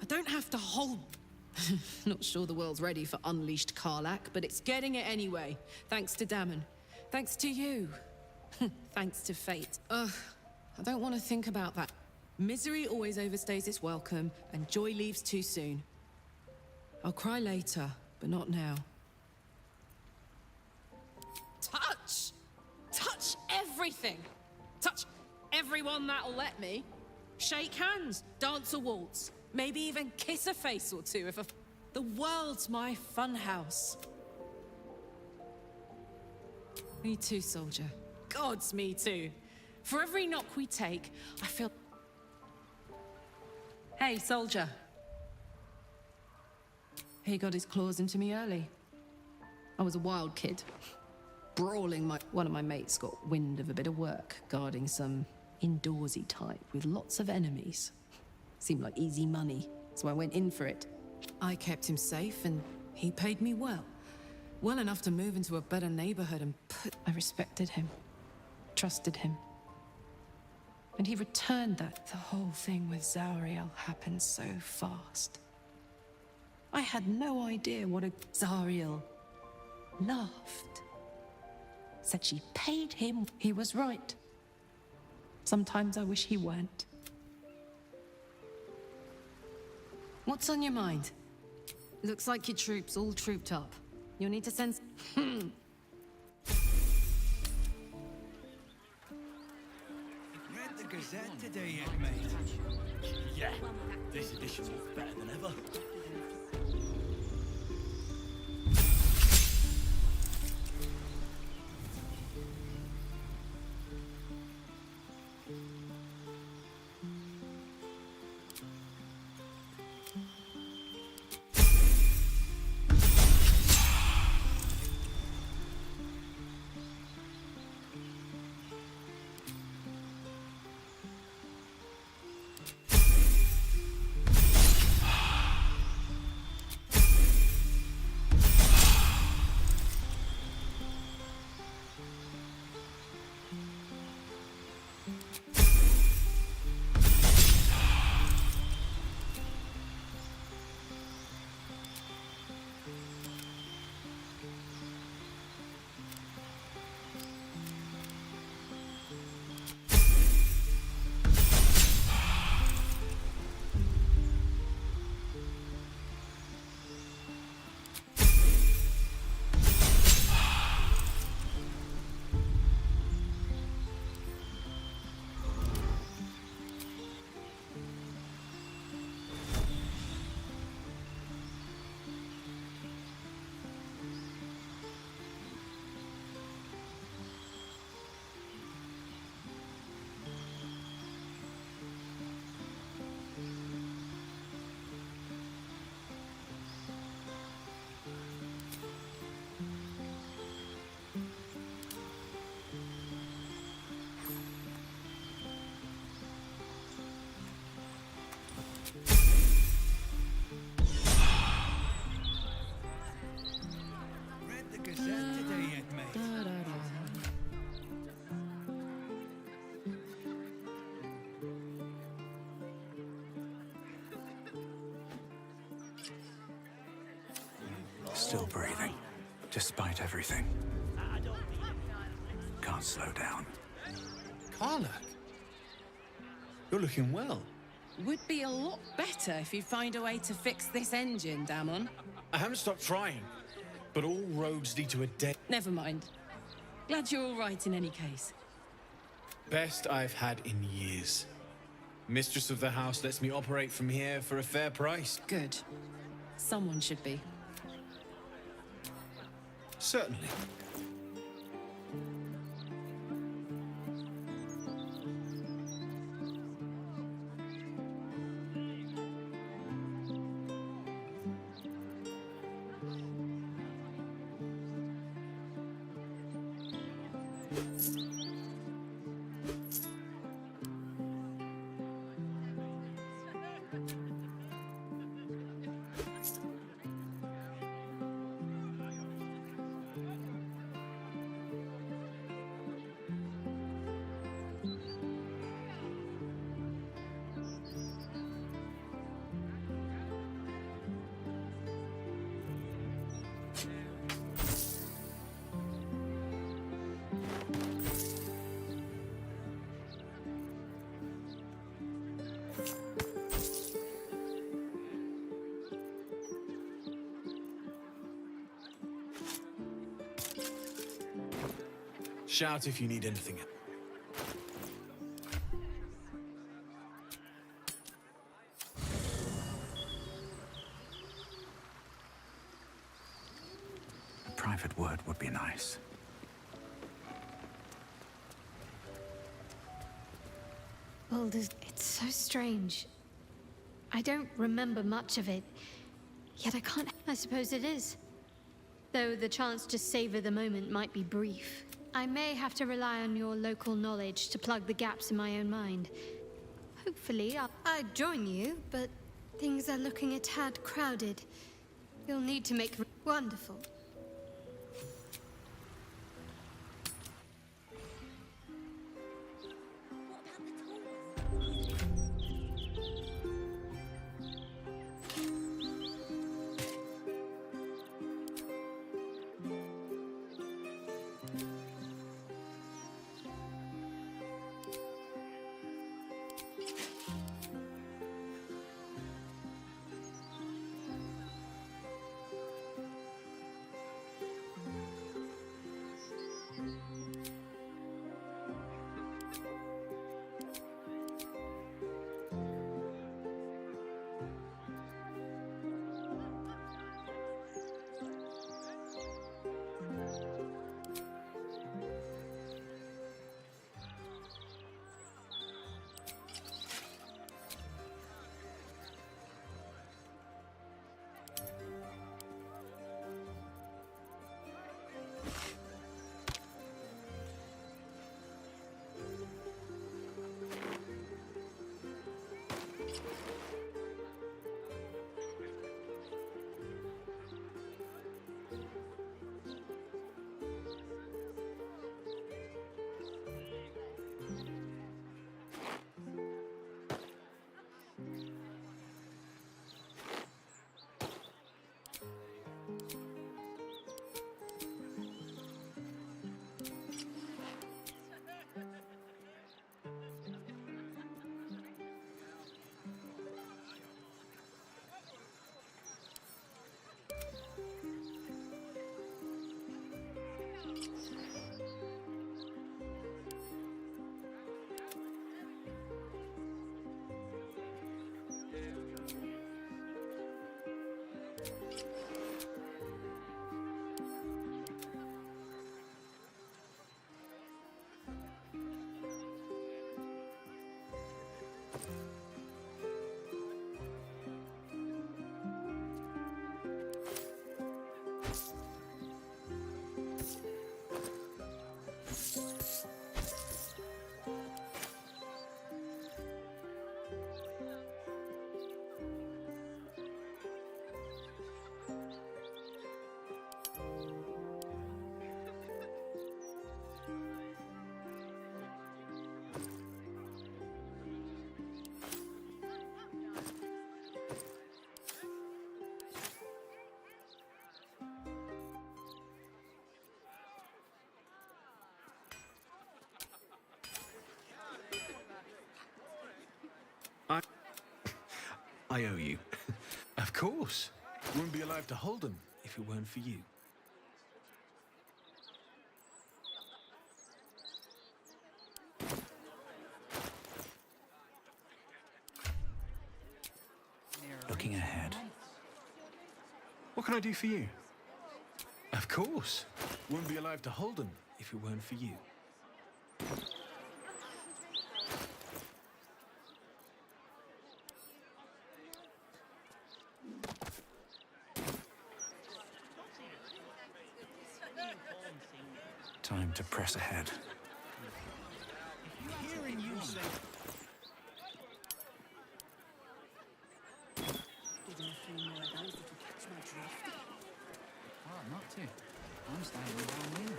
I don't have to hold... Not sure the world's ready for unleashed Karlach, but it's getting it anyway. Thanks to Dammon. Thanks to you. Thanks to fate. Ugh, I don't want to think about that. Misery always overstays its welcome, and joy leaves too soon. I'll cry later, but not now. Touch! Touch everything! Touch everyone that'll let me. Shake hands, dance a waltz, maybe even kiss a face or two if the world's my funhouse. Me too, soldier. Gods, me too. For every knock we take, I feel... Hey, soldier. He got his claws into me early. I was a wild kid. Brawling one of my mates got wind of a bit of work, guarding some indoorsy type with lots of enemies. Seemed like easy money, so I went in for it. I kept him safe and he paid me well. Well enough to move into a better neighborhood and put... I respected him, trusted him. And he returned that. The whole thing with Zariel happened so fast. I had no idea what a... Zariel laughed. Said she paid him. He was right. Sometimes I wish he weren't. What's on your mind? Looks like your troops all trooped up. You'll need to send... Read the Gazette today yet, mate? Yeah, this edition was better than ever. Still breathing, despite everything. Can't slow down. Karlach, you're looking well. Would be a lot better if you find a way to fix this engine, Damon. I haven't stopped trying, but all roads lead to a dead... Never mind. Glad you're all right in any case. Best I've had in years. Mistress of the house lets me operate from here for a fair price. Good. Someone should be. Certainly. Shout if you need anything. A private word would be nice. Baldur, it's so strange. I don't remember much of it, yet I can't... I suppose it is. Though the chance to savor the moment might be brief. I may have to rely on your local knowledge to plug the gaps in my own mind. Hopefully, I'd join you, but things are looking a tad crowded. You'll need to make... Wonderful. I owe you. Of course. Wouldn't be alive to hold them if it weren't for you. Looking ahead. What can I do for you? Of course. Wouldn't be alive to hold them if it weren't for you. Time to press ahead. Hearing you say... Give him a few more of those to catch my drift. Oh, not to. I'm standing down here.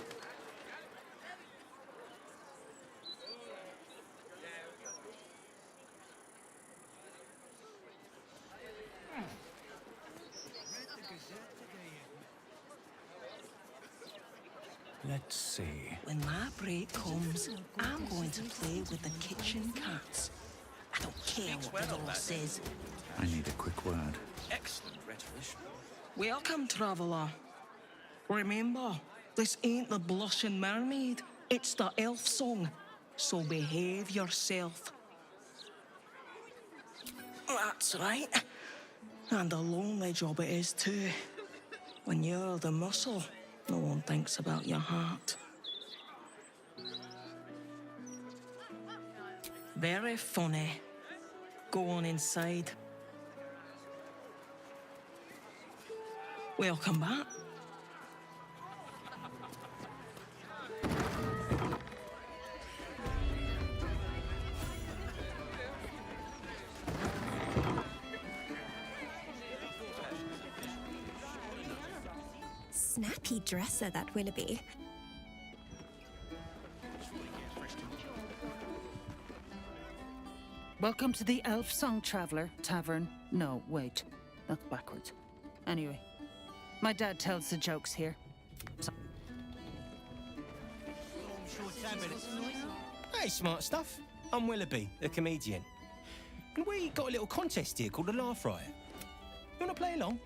Let's see. When my break comes, I'm going to play with the kitchen cats. I don't care what the law says. I need a quick word. Excellent rhetorician. Welcome, traveller. Remember, this ain't the Blushing Mermaid. It's the elf song. So behave yourself. That's right. And a lonely job it is too. When you're the muscle, no one thinks about your heart. Very funny. Go on inside. Welcome back. Snappy dresser, that Willoughby. Welcome to the Elf Song Traveller Tavern. No, wait. That's backwards. Anyway, my dad tells the jokes here. Hey, smart stuff. I'm Willoughby, the comedian. And we got a little contest here called the Laugh Riot. You want to play along?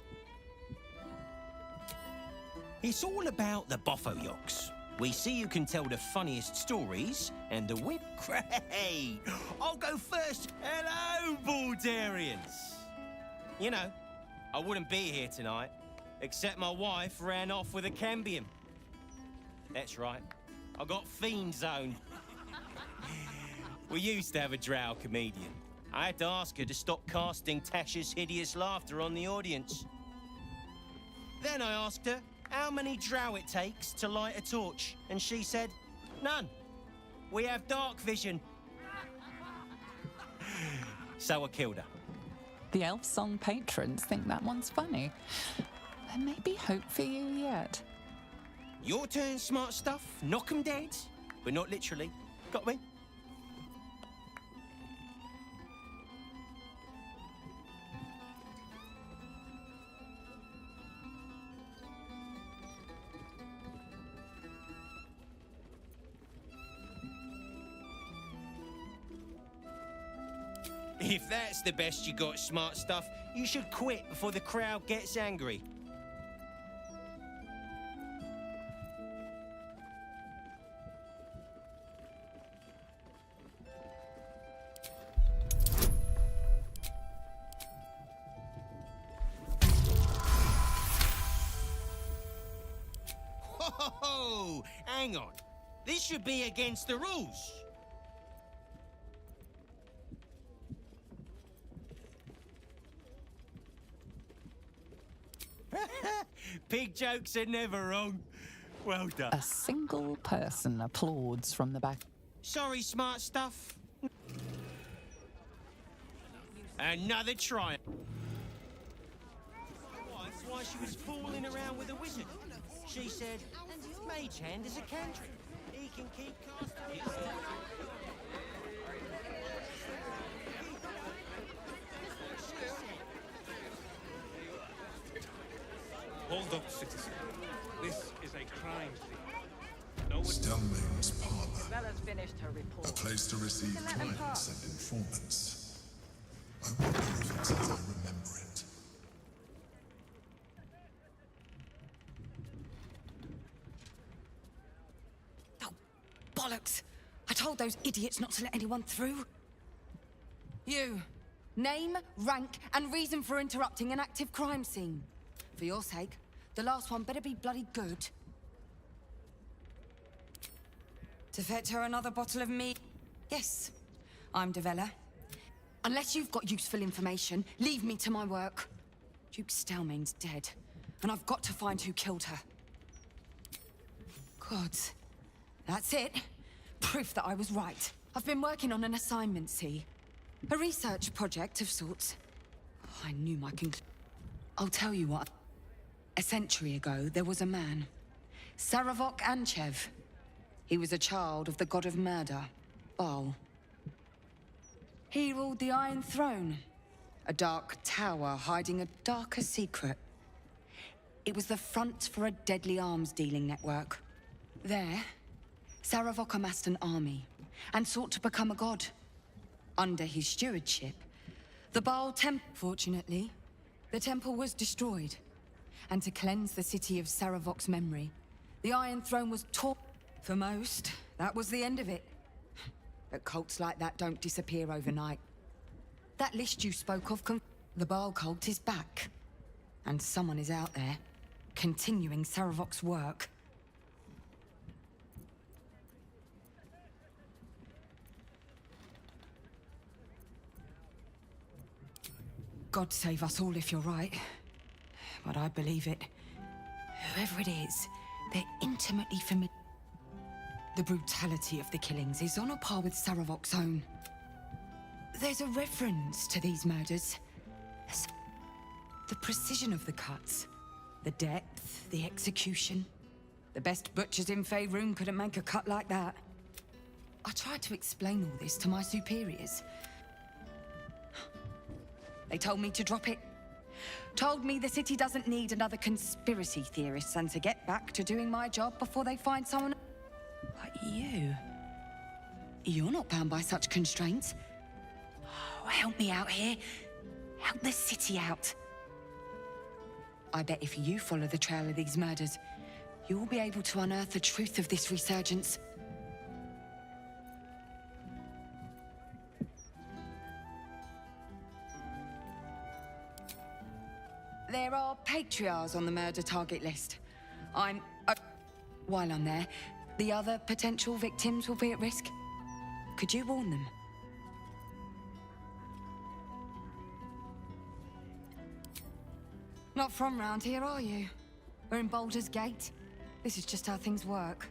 It's all about the Boffo-Yoks. We see who can tell the funniest stories, and the win... Great! I'll go first. Hello, Baldurians. You know, I wouldn't be here tonight, except my wife ran off with a cambium. That's right. I got fiend zoned. We used to have a drow comedian. I had to ask her to stop casting Tasha's hideous laughter on the audience. Then I asked her how many drow it takes to light a torch, and she said, none. We have dark vision. So I killed her. The Elf Song patrons think that one's funny. There may be hope for you yet. Your turn, smart stuff. Knock 'em dead, but not literally. Got me? If that's the best you got, smart stuff, you should quit before the crowd gets angry. Whoa! Hang on. This should be against the rules. Pig jokes are never wrong. Well done. A single person applauds from the back. Sorry, smart stuff. Another try. That's why she was fooling around with a wizard. She said, Mage Hand is a cantrip. He can keep casting. Hold up, citizen. This is a crime scene. Stelmane's parlor. Bella's finished her report. A place to receive clients and informants. I wonder if it's as I remember it. Oh, bollocks! I told those idiots not to let anyone through. You. Name, rank, and reason for interrupting an active crime scene. For your sake, the last one better be bloody good. To fetch her another bottle of meat? Yes, I'm Devella. Unless you've got useful information, leave me to my work. Duke Stelmane's dead, and I've got to find who killed her. Gods. That's it. Proof that I was right. I've been working on an assignment, see? A research project of sorts. I knew my conclusion. I'll tell you what. A century ago, there was a man. Saravok Anchev. He was a child of the god of murder, Baal. He ruled the Iron Throne, a dark tower hiding a darker secret. It was the front for a deadly arms-dealing network. There, Saravok amassed an army and sought to become a god. Under his stewardship, the Baal Temple... Fortunately, the temple was destroyed. And to cleanse the city of Saravok's memory, the Iron Throne was torn. For most, that was the end of it. But cults like that don't disappear overnight. That list you spoke of, the Baal cult is back. And someone is out there, continuing Saravok's work. God save us all if you're right. But I believe it. Whoever it is, they're intimately familiar. The brutality of the killings is on a par with Saravok's own. There's a reference to these murders. The precision of the cuts, the depth, the execution. The best butchers in Faerun couldn't make a cut like that. I tried to explain all this to my superiors. They told me to drop it. Told me the city doesn't need another conspiracy theorist and to get back to doing my job before they find someone. But you... You're not bound by such constraints. Oh, help me out here. Help the city out. I bet if you follow the trail of these murders, you'll be able to unearth the truth of this resurgence. There are patriarchs on the murder target list. While I'm there, the other potential victims will be at risk. Could you warn them? Not from round here, are you? We're in Baldur's Gate. This is just how things work.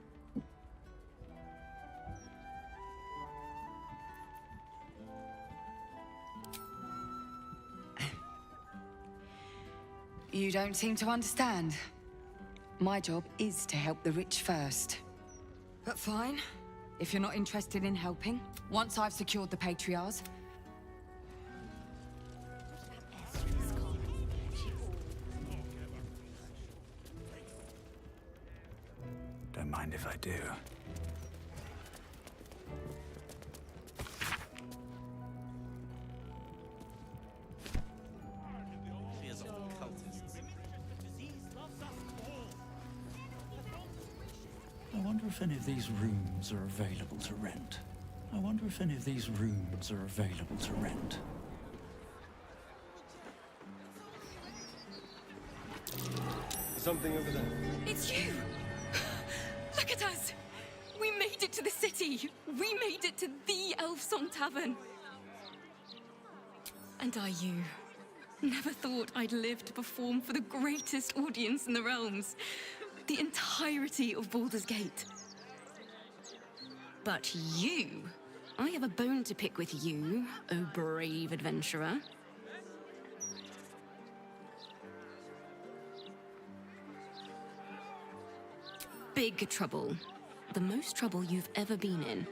You don't seem to understand. My job is to help the rich first. But fine, if you're not interested in helping, once I've secured the patriarchs... Don't mind if I do. I wonder if any of these rooms are available to rent. I wonder if any of these rooms are available to rent. Something over there. It's you! Look at us! We made it to the city! We made it to the Elf Song Tavern! And you never thought I'd live to perform for the greatest audience in the realms. The entirety of Baldur's Gate. But you, I have a bone to pick with you, O brave adventurer. Big trouble. The most trouble you've ever been in.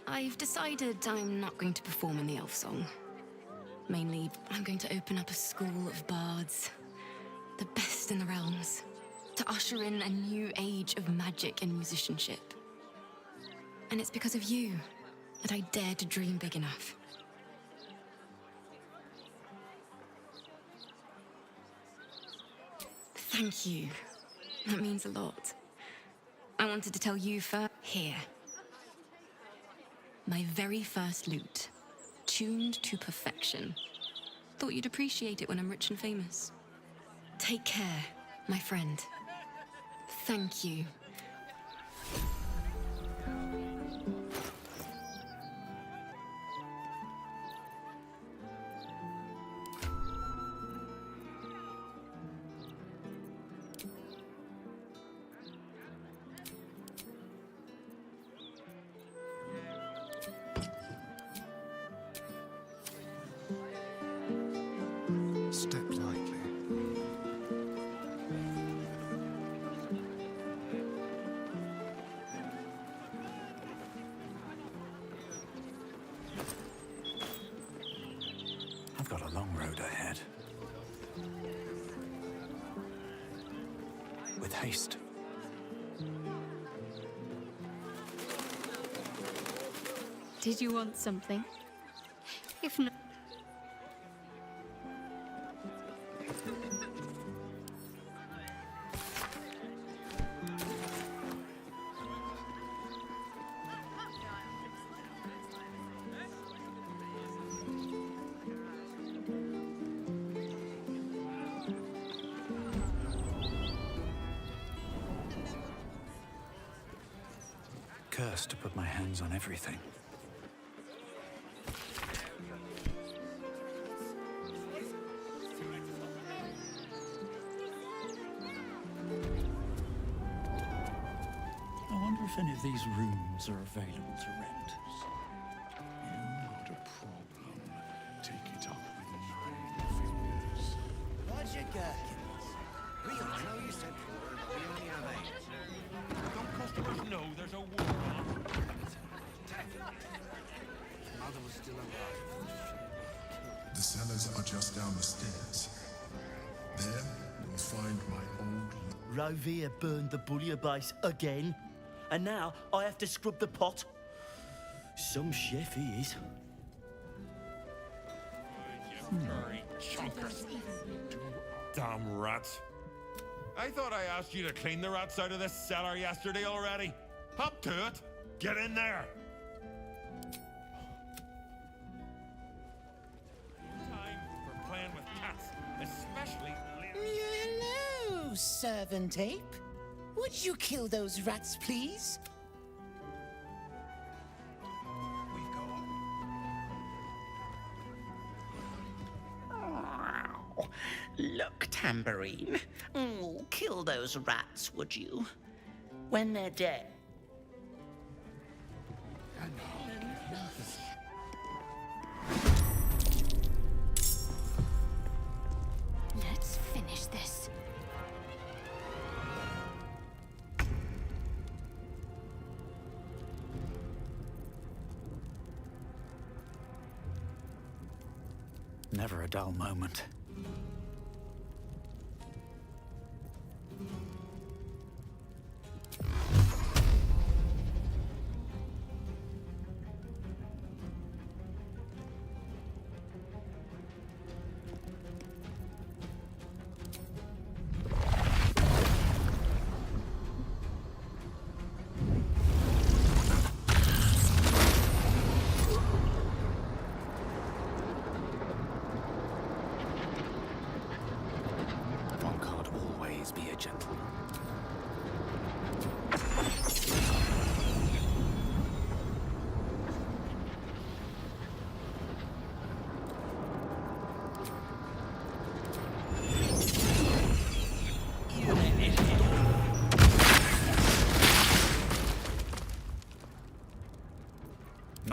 I've decided I'm not going to perform in the elf song. Mainly, I'm going to open up a school of bards. The best in the realms. To usher in a new age of magic and musicianship. And it's because of you that I dare to dream big enough. Thank you. That means a lot. I wanted to tell you first. Here. My very first lute. Tuned to perfection. Thought you'd appreciate it when I'm rich and famous. Take care, my friend. Thank you. Step lightly. I've got a long road ahead. With haste. Did you want something? If not... Cursed to put my hands on everything. I wonder if any of these rooms are available to rent. Not a problem. Take it up with 9 fingers. Roger Gherkins. We all know you said we only have 8. Don't customers know there's a war on? Mother was still alive. The cellars are just down the stairs. There, you'll find my old... Rovia burned the bouillabaisse again. And now I have to scrub the pot. Some chef he is. Curry chunkers. Damn rats. I thought I asked you to clean the rats out of this cellar yesterday already. Hop to it. Get in there. Time for playing with cats, especially... Hello, servant ape. Would you kill those rats, please? Look, Tambourine. Kill those rats, would you? When they're dead. Let's finish this. Never a dull moment.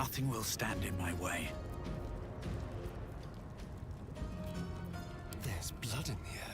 Nothing will stand in my way. There's blood in the air.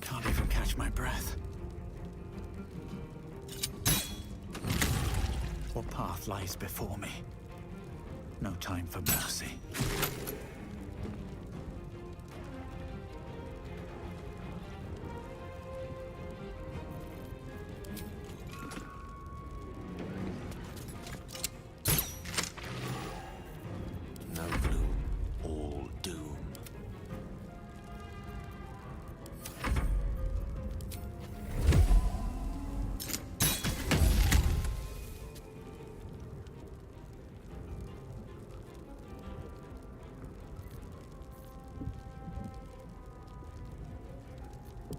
Can't even catch my breath. What path lies before me? No time for mercy. No gloom, all doom.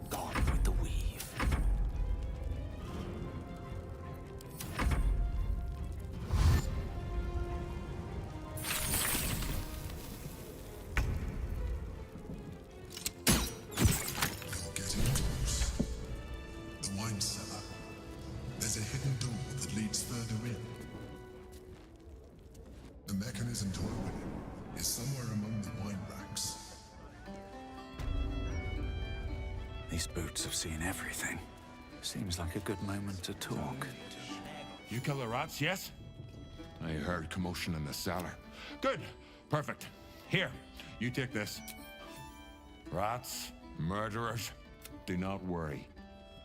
Gone with the weave. You're getting close. The wine cellar. There's a hidden door that leads further in. The mechanism to open it is somewhere among the wine racks. These boots have seen everything. Seems like a good moment to talk. You kill the rats, yes? I heard commotion in the cellar. Good. Perfect. Here, you take this. Rats, murderers, do not worry.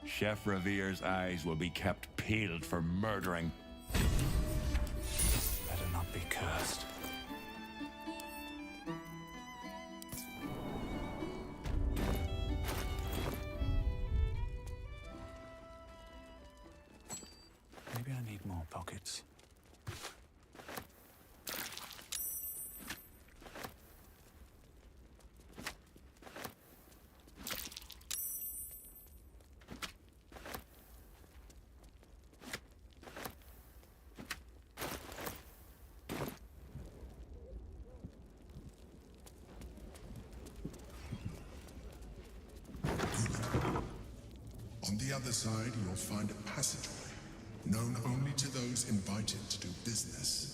Chef Revere's eyes will be kept peeled for murdering. Better not be cursed. Maybe I need more pockets. On the other side, you'll find a passageway, known only to those invited to do business.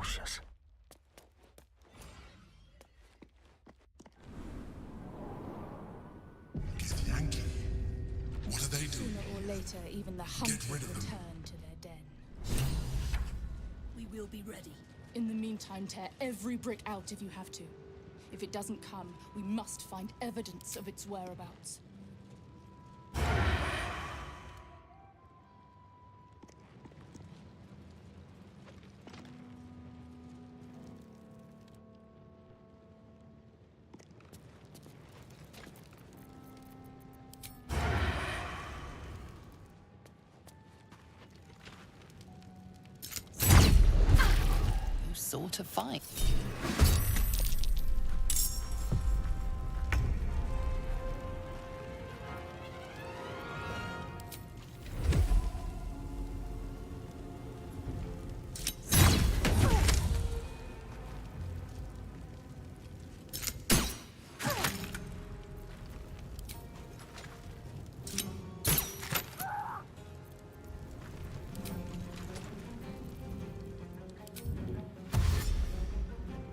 cautious. Githyanki. What are they doing? Sooner or later, even the hunters return to their den. We will be ready. In the meantime, tear every brick out if you have to. If it doesn't come, we must find evidence of its whereabouts. You sort of fight.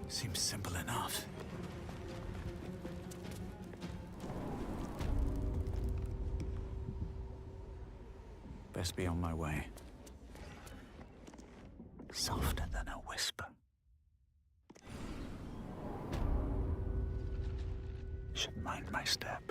Seems simple enough. Best be on my way. Softer than a whisper. Should mind my step.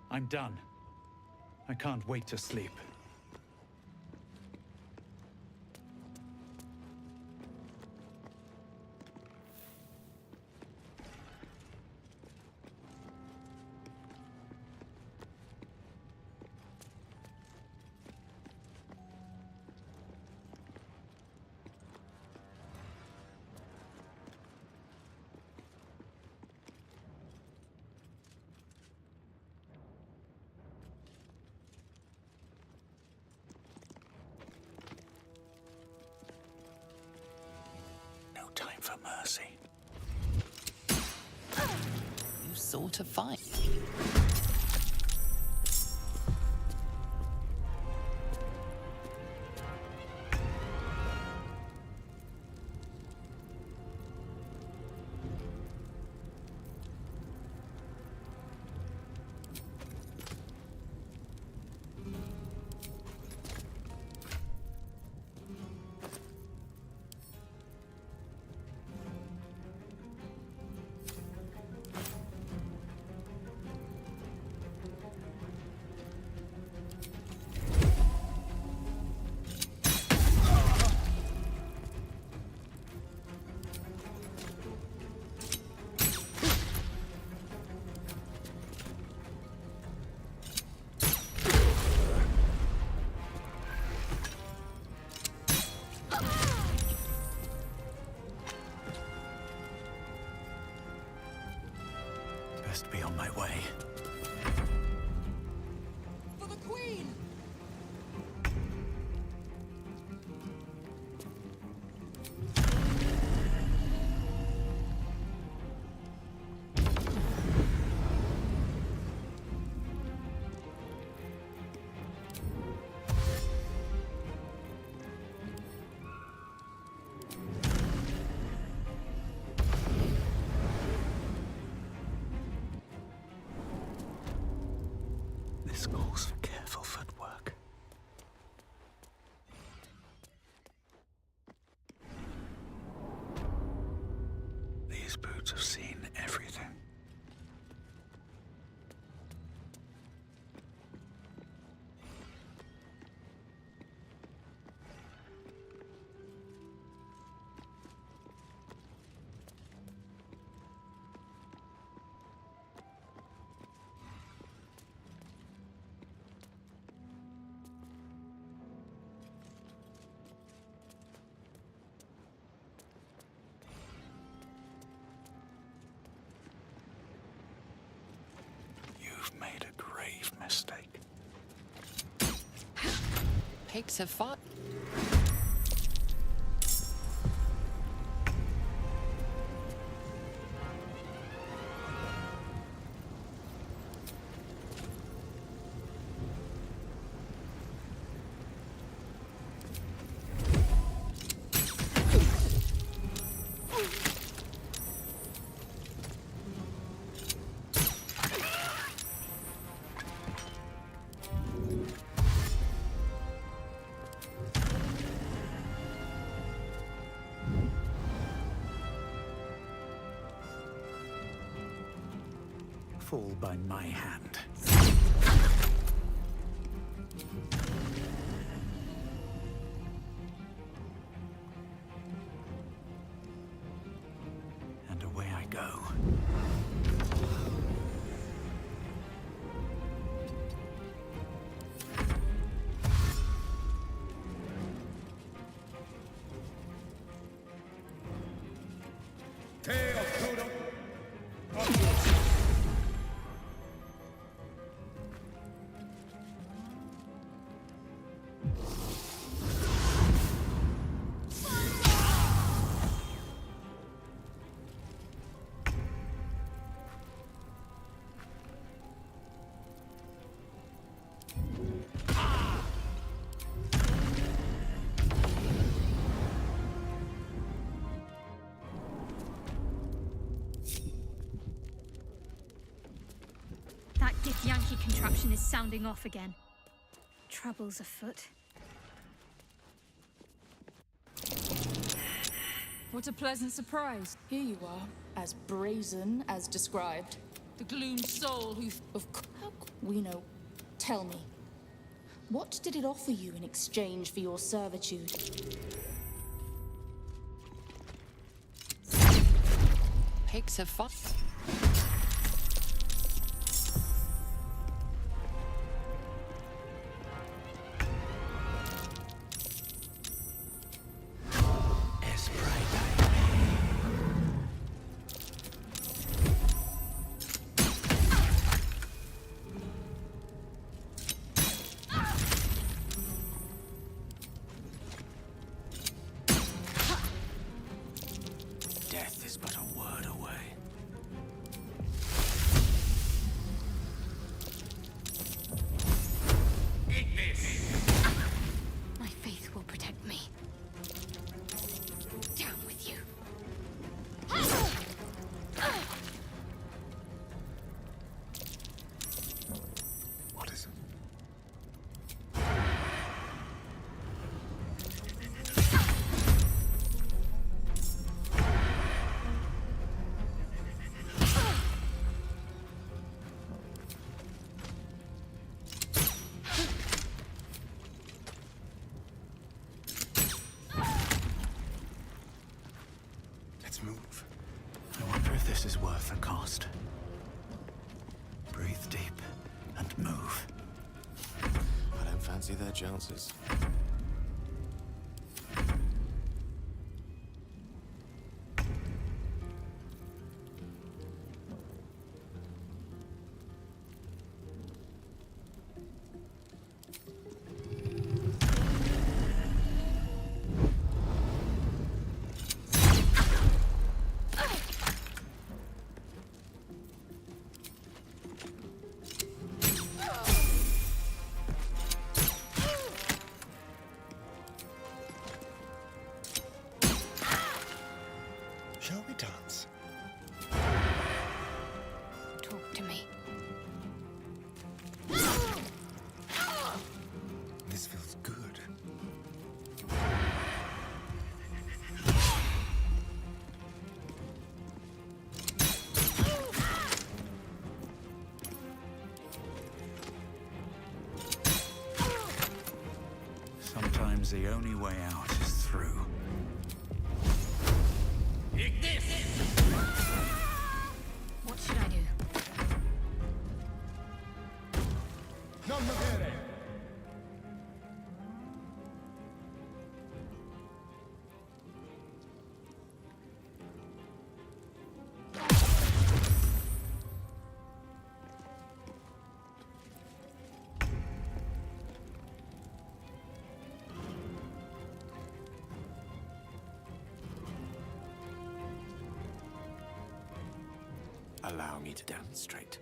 I'm done. I can't wait to sleep. No time for mercy. You sort of fight. Best be on my way. For the Queen! This calls for careful footwork. These boots have seen everything. You've made a grave mistake. Pigs have fought. fall by my hand. And away I go. That Yankee contraption is sounding off again. Trouble's afoot. What a pleasant surprise. Here you are, as brazen as described. The gloom soul who... How we know. Tell me, what did it offer you in exchange for your servitude? Pigs have fun. Death is but a word away. My faith will protect me. Down with you. What is it? Let's move. I wonder if this is worth the cost. Breathe deep and move. I don't fancy their chances. Shall we dance? Talk to me. This feels good. Sometimes the only way out is through. What should I do? Allow me to demonstrate.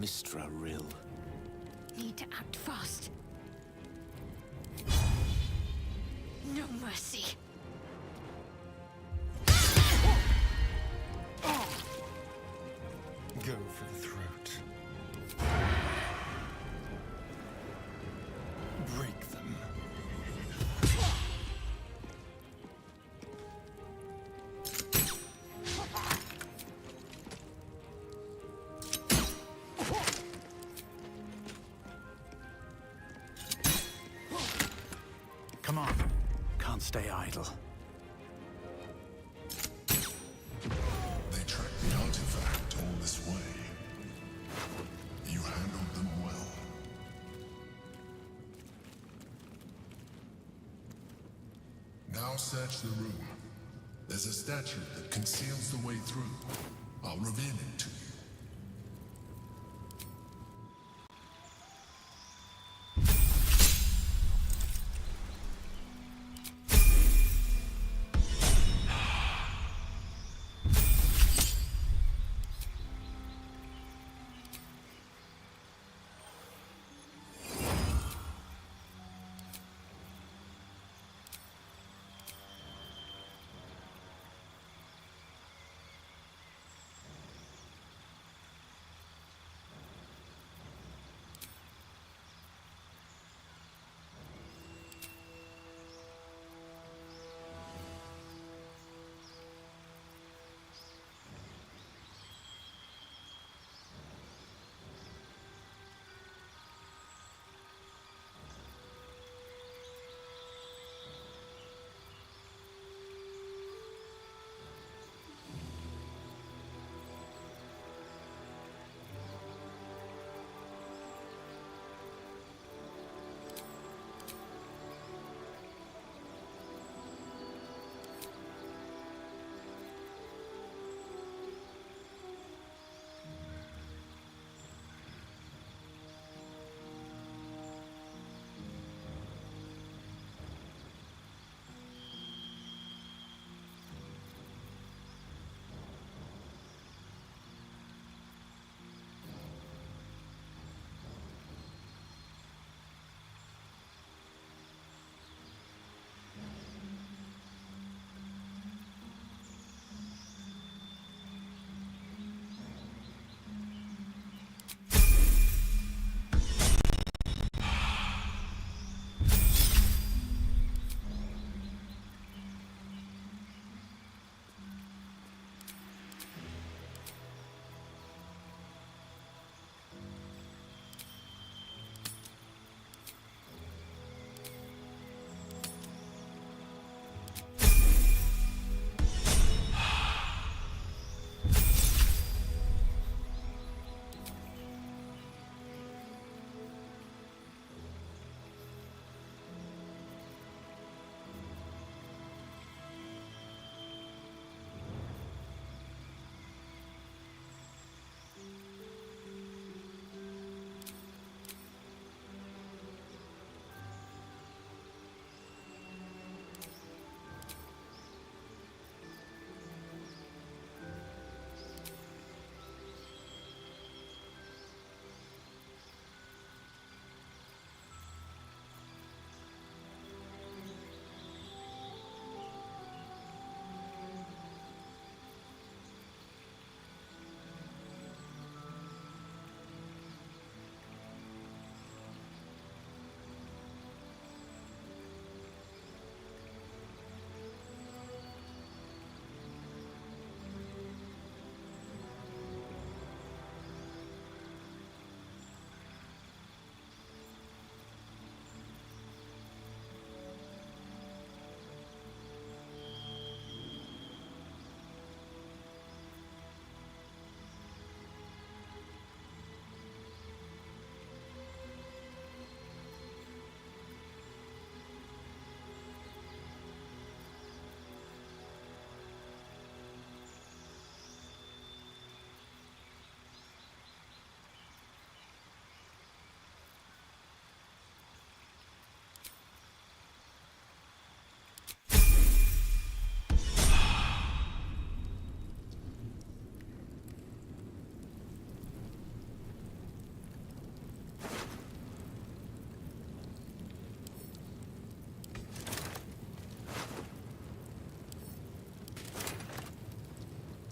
Mistra Rill. Need to act fast. No mercy. go for the throat. Break them. Come on. Can't stay idle. They tracked the artifact all this way. You handled them well. Now search the room. There's a statue that conceals the way through. I'll reveal it to you.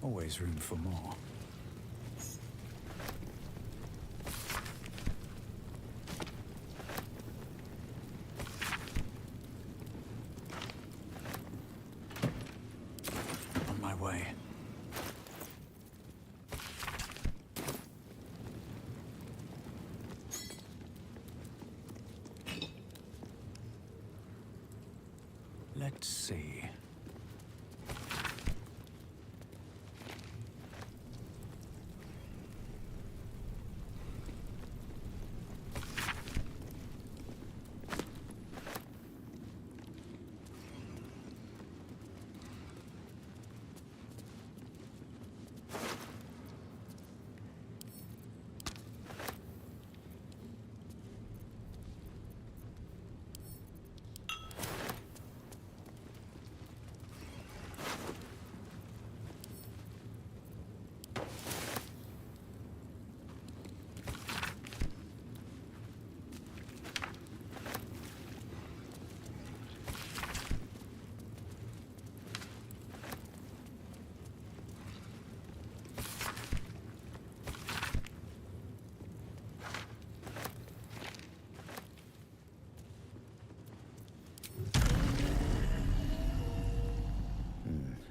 Always room for more. Let's see.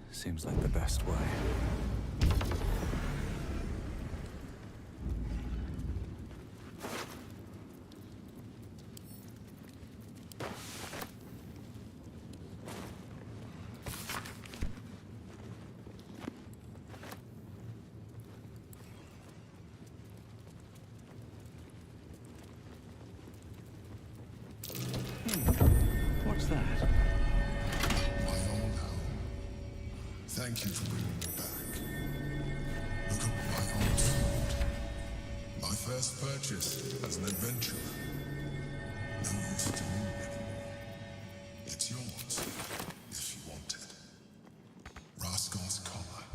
Seems like the best way. What's that? Thank you for bringing me back. Look at my old sword. My first purchase as an adventurer. No use to me anymore. It's yours, if you want it. Rascal's collar.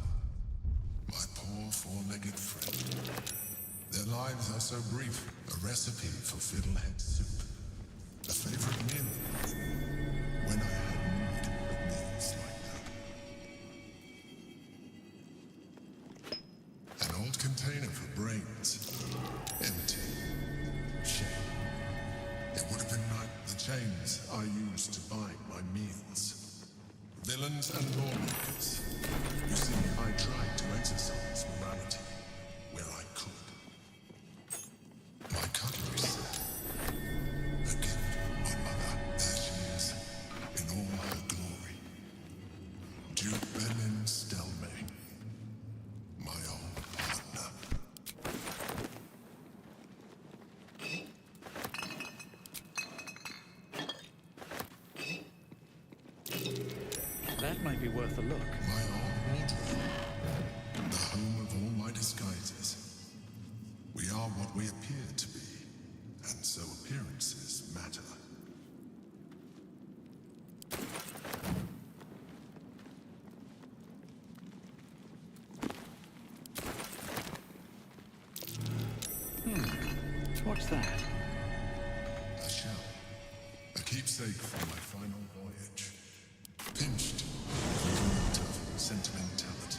My poor four-legged friend. Their lives are so brief. A recipe for fiddlehead soup. A favorite meal when I had need of meals like that. An old container for brains. Empty. Shame. It would have been like the chains I used to buy my meals. Villains and lawmakers. You see, I tried to exercise morality where I could. My cutlery set. A gift my mother, there she is, in all her glory. Duke Benin Stelmane. My old partner. That might be worth a look. My old wardrobe. The home of all my disguises. We are what we appear to be, and so appearances matter. What's that? A shell. A keepsake from my final voyage. Pinched with a note of sentimentality.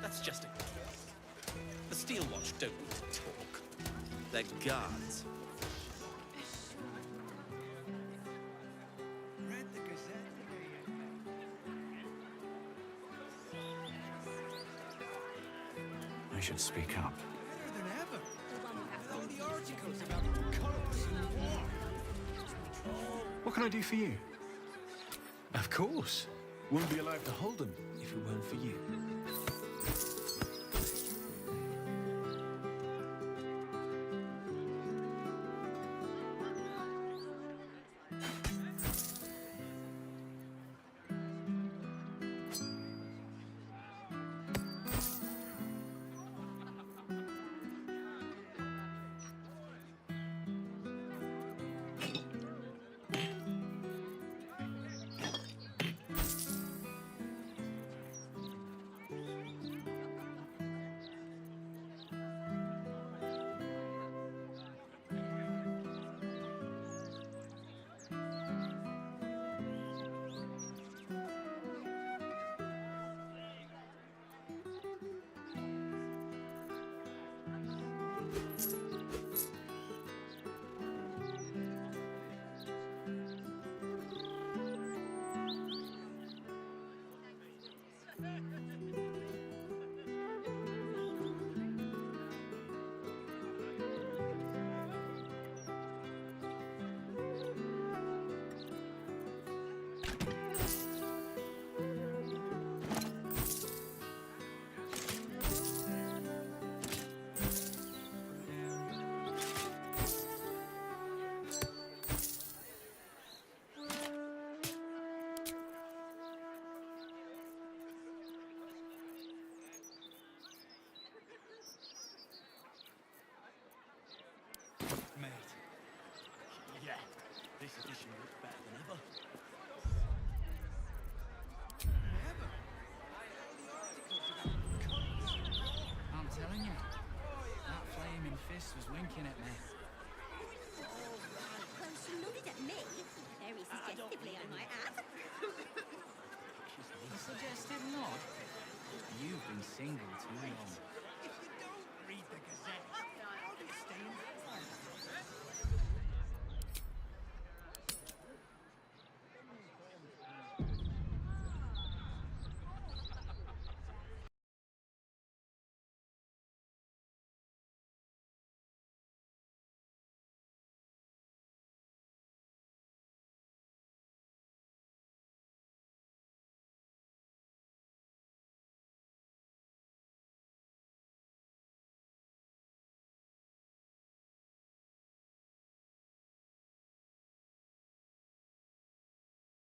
That's just a... The Steel Watch don't need to talk. They're guards. I should speak up. What can I do for you? Of course. Wouldn't be alive to hold them if it weren't for you. This edition looks better than ever. I'm telling you, that flaming fist was winking at me. Well, she nodded at me. Very suggestively, I might add. A suggestive nod? You've been single too long.